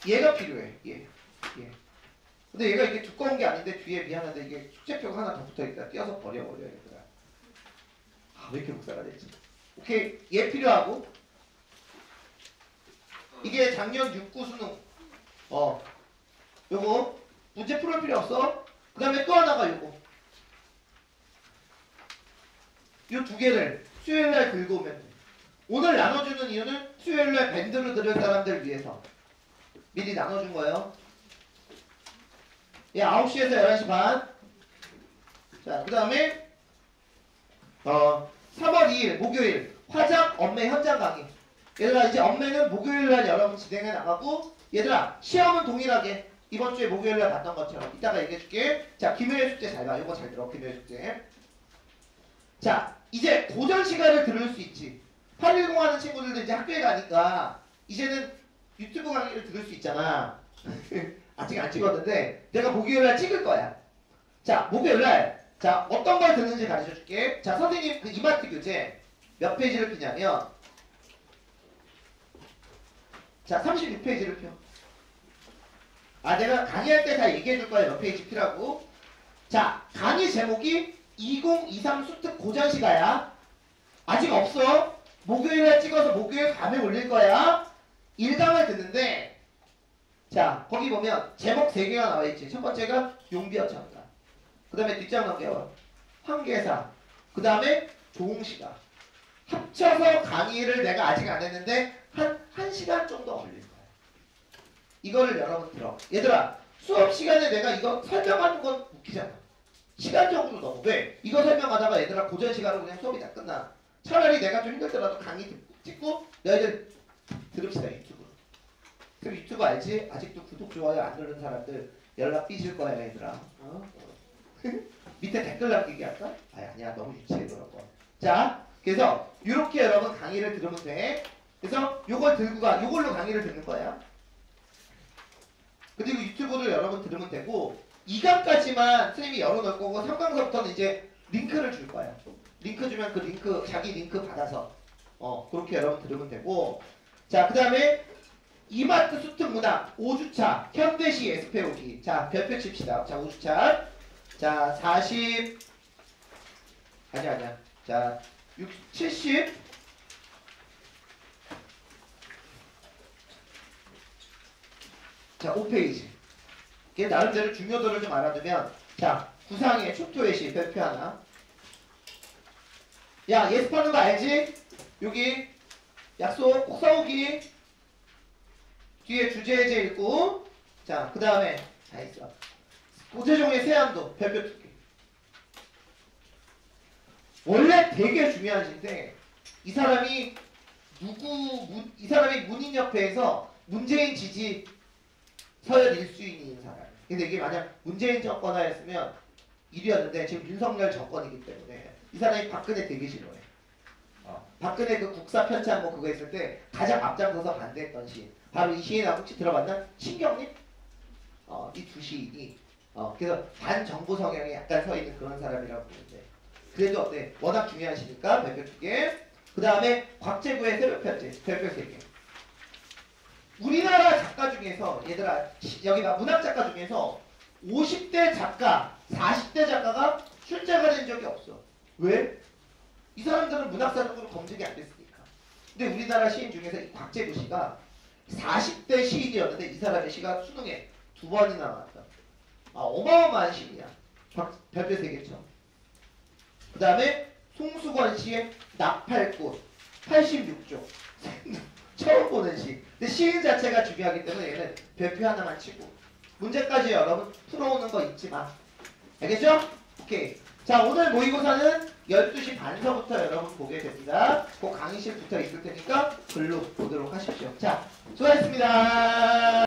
얘가 필요해. 얘. 근데 얘가 이게 두꺼운 게 아닌데 뒤에 미안한데 이게 숙제표가 하나 더 붙어있다. 띄어서 버려 얘들아. 왜 이렇게 복사가 됐지? 오케이 얘 필요하고 이게 작년 6구 수능 요거 문제 풀을 필요 없어. 그 다음에 또 하나가 요거 요 두 개를 수요일날 긁어 오면 돼. 오늘 나눠주는 이유는 수요일날 밴드로 들을 사람들 위해서 미리 나눠준 거예요. 예, 9시에서 11시 반. 자, 그 다음에 3월 2일 목요일 화장 엄매 현장 강의. 얘들아 이제 엄매는 목요일날 여러분 진행해 나가고 얘들아 시험은 동일하게 이번 주에 목요일날 봤던 것처럼 이따가 얘기해줄게. 자 김효의 숙제 잘 봐. 이거 잘 들어. 김효의 숙제. 자 이제 고전 시간을 들을 수 있지. 810 하는 친구들도 이제 학교에 가니까 이제는 유튜브 강의를 들을 수 있잖아. 아직 안 찍었는데 내가 목요일날 찍을 거야. 자 목요일날 자 어떤 걸 듣는지 가르쳐 줄게. 자 선생님 그 이마트 교재 몇 페이지를 피냐면 자 36페이지를 펴. 내가 강의할 때 다 얘기해 줄 거야. 몇 페이지 피라고. 자 강의 제목이 2023 수특 고전시가야. 아직 없어. 목요일날 찍어서 목요일 밤에 올릴 거야. 1강을 듣는데 자 거기 보면 제목 3개가 나와있지. 첫 번째가 용비어천가. 그 다음에 뒷장 넘겨와 황계사. 그 다음에 조홍시가. 합쳐서 강의를 내가 아직 안 했는데 한 1시간 정도 걸릴 거야. 이거를 여러분 들어. 얘들아 수업 시간에 내가 이거 설명하는 건 웃기잖아. 시간적으로 너무 왜? 이거 설명하다가 얘들아 고전 시간으로 그냥 수업이 다 끝나. 차라리 내가 좀 힘들더라도 강의 찍고 너희들 들읍시다 유튜브. 그럼 유튜브 알지? 아직도 구독 좋아요 안 누른 사람들 연락 삐질 거야 얘들아. 밑에 댓글 남기기 할까? 아니야 너무 유치해 그런 거. 자 그래서 이렇게 여러분 강의를 들으면 돼. 그래서 요걸 들고 가. 요걸로 강의를 듣는 거야. 그리고 유튜브를 여러분 들으면 되고 2강까지만 선생님이 열어놓을 거고 3강서부터는 이제 링크를 줄 거야. 링크 주면 그 링크 자기 링크 받아서 그렇게 여러분 들으면 되고. 자 그 다음에 이마트 수특 문학 5주차 현대시 에스페오기. 자 별표 칩시다. 자 5주차 자 40 아니야 자 70 자 5페이지. 이게 나름대로 중요도를 좀 알아두면 자 구상의 초토의 시 별표 하나. 야 예습하는 거 알지? 여기 약속 꼭 써오기. 뒤에 주제제 읽고. 자 그 다음에 다 있어. 고재종의 세안도 별표 2개. 원래 되게 중요한 시인데 이 사람이 이 사람이 문인협회에서 문재인 지지 서열 1순위인 사람. 근데 이게 만약 문재인 정권하였으면 1위였는데 지금 윤석열 정권이기 때문에 이 사람이 박근혜 되게 싫어해. 박근혜 그 국사 편찬 뭐 그거 했을 때 가장 앞장서서 반대했던 시인. 바로 이 시인하고 혹시 들어봤나? 신경림? 이 두 시인이 그래서 반정부 성향이 약간 서 있는 그런 사람이라고 보는데 그래도 어때? 워낙 중요한 시니까 별표 2개. 그 다음에 곽재구의 새벽 편지 별표 3개. 우리나라 작가 중에서 얘들아 여기 봐 문학 작가 중에서 50대 작가 40대 작가가 출제가 된 적이 없어. 왜? 이 사람들은 문학사적으로 검증이 안 됐으니까. 근데 우리나라 시인 중에서 이 곽재구 씨가 40대 시인이었는데 이 사람의 시가 수능에 2번이나 나왔다. 어마어마한 시인이야. 별표 3개죠. 그 다음에 송수권 씨의 나팔꽃 86쪽. 처음 보는 시. 근데 시인 자체가 중요하기 때문에 얘는 별표 하나만 치고 문제까지 여러분 풀어오는 거 잊지 마. 알겠죠? 오케이. 자, 오늘 모의고사는 12시 반서부터 여러분 보게 됩니다. 그 강의실 붙어 있을 테니까 글로 보도록 하십시오. 자, 수고하셨습니다.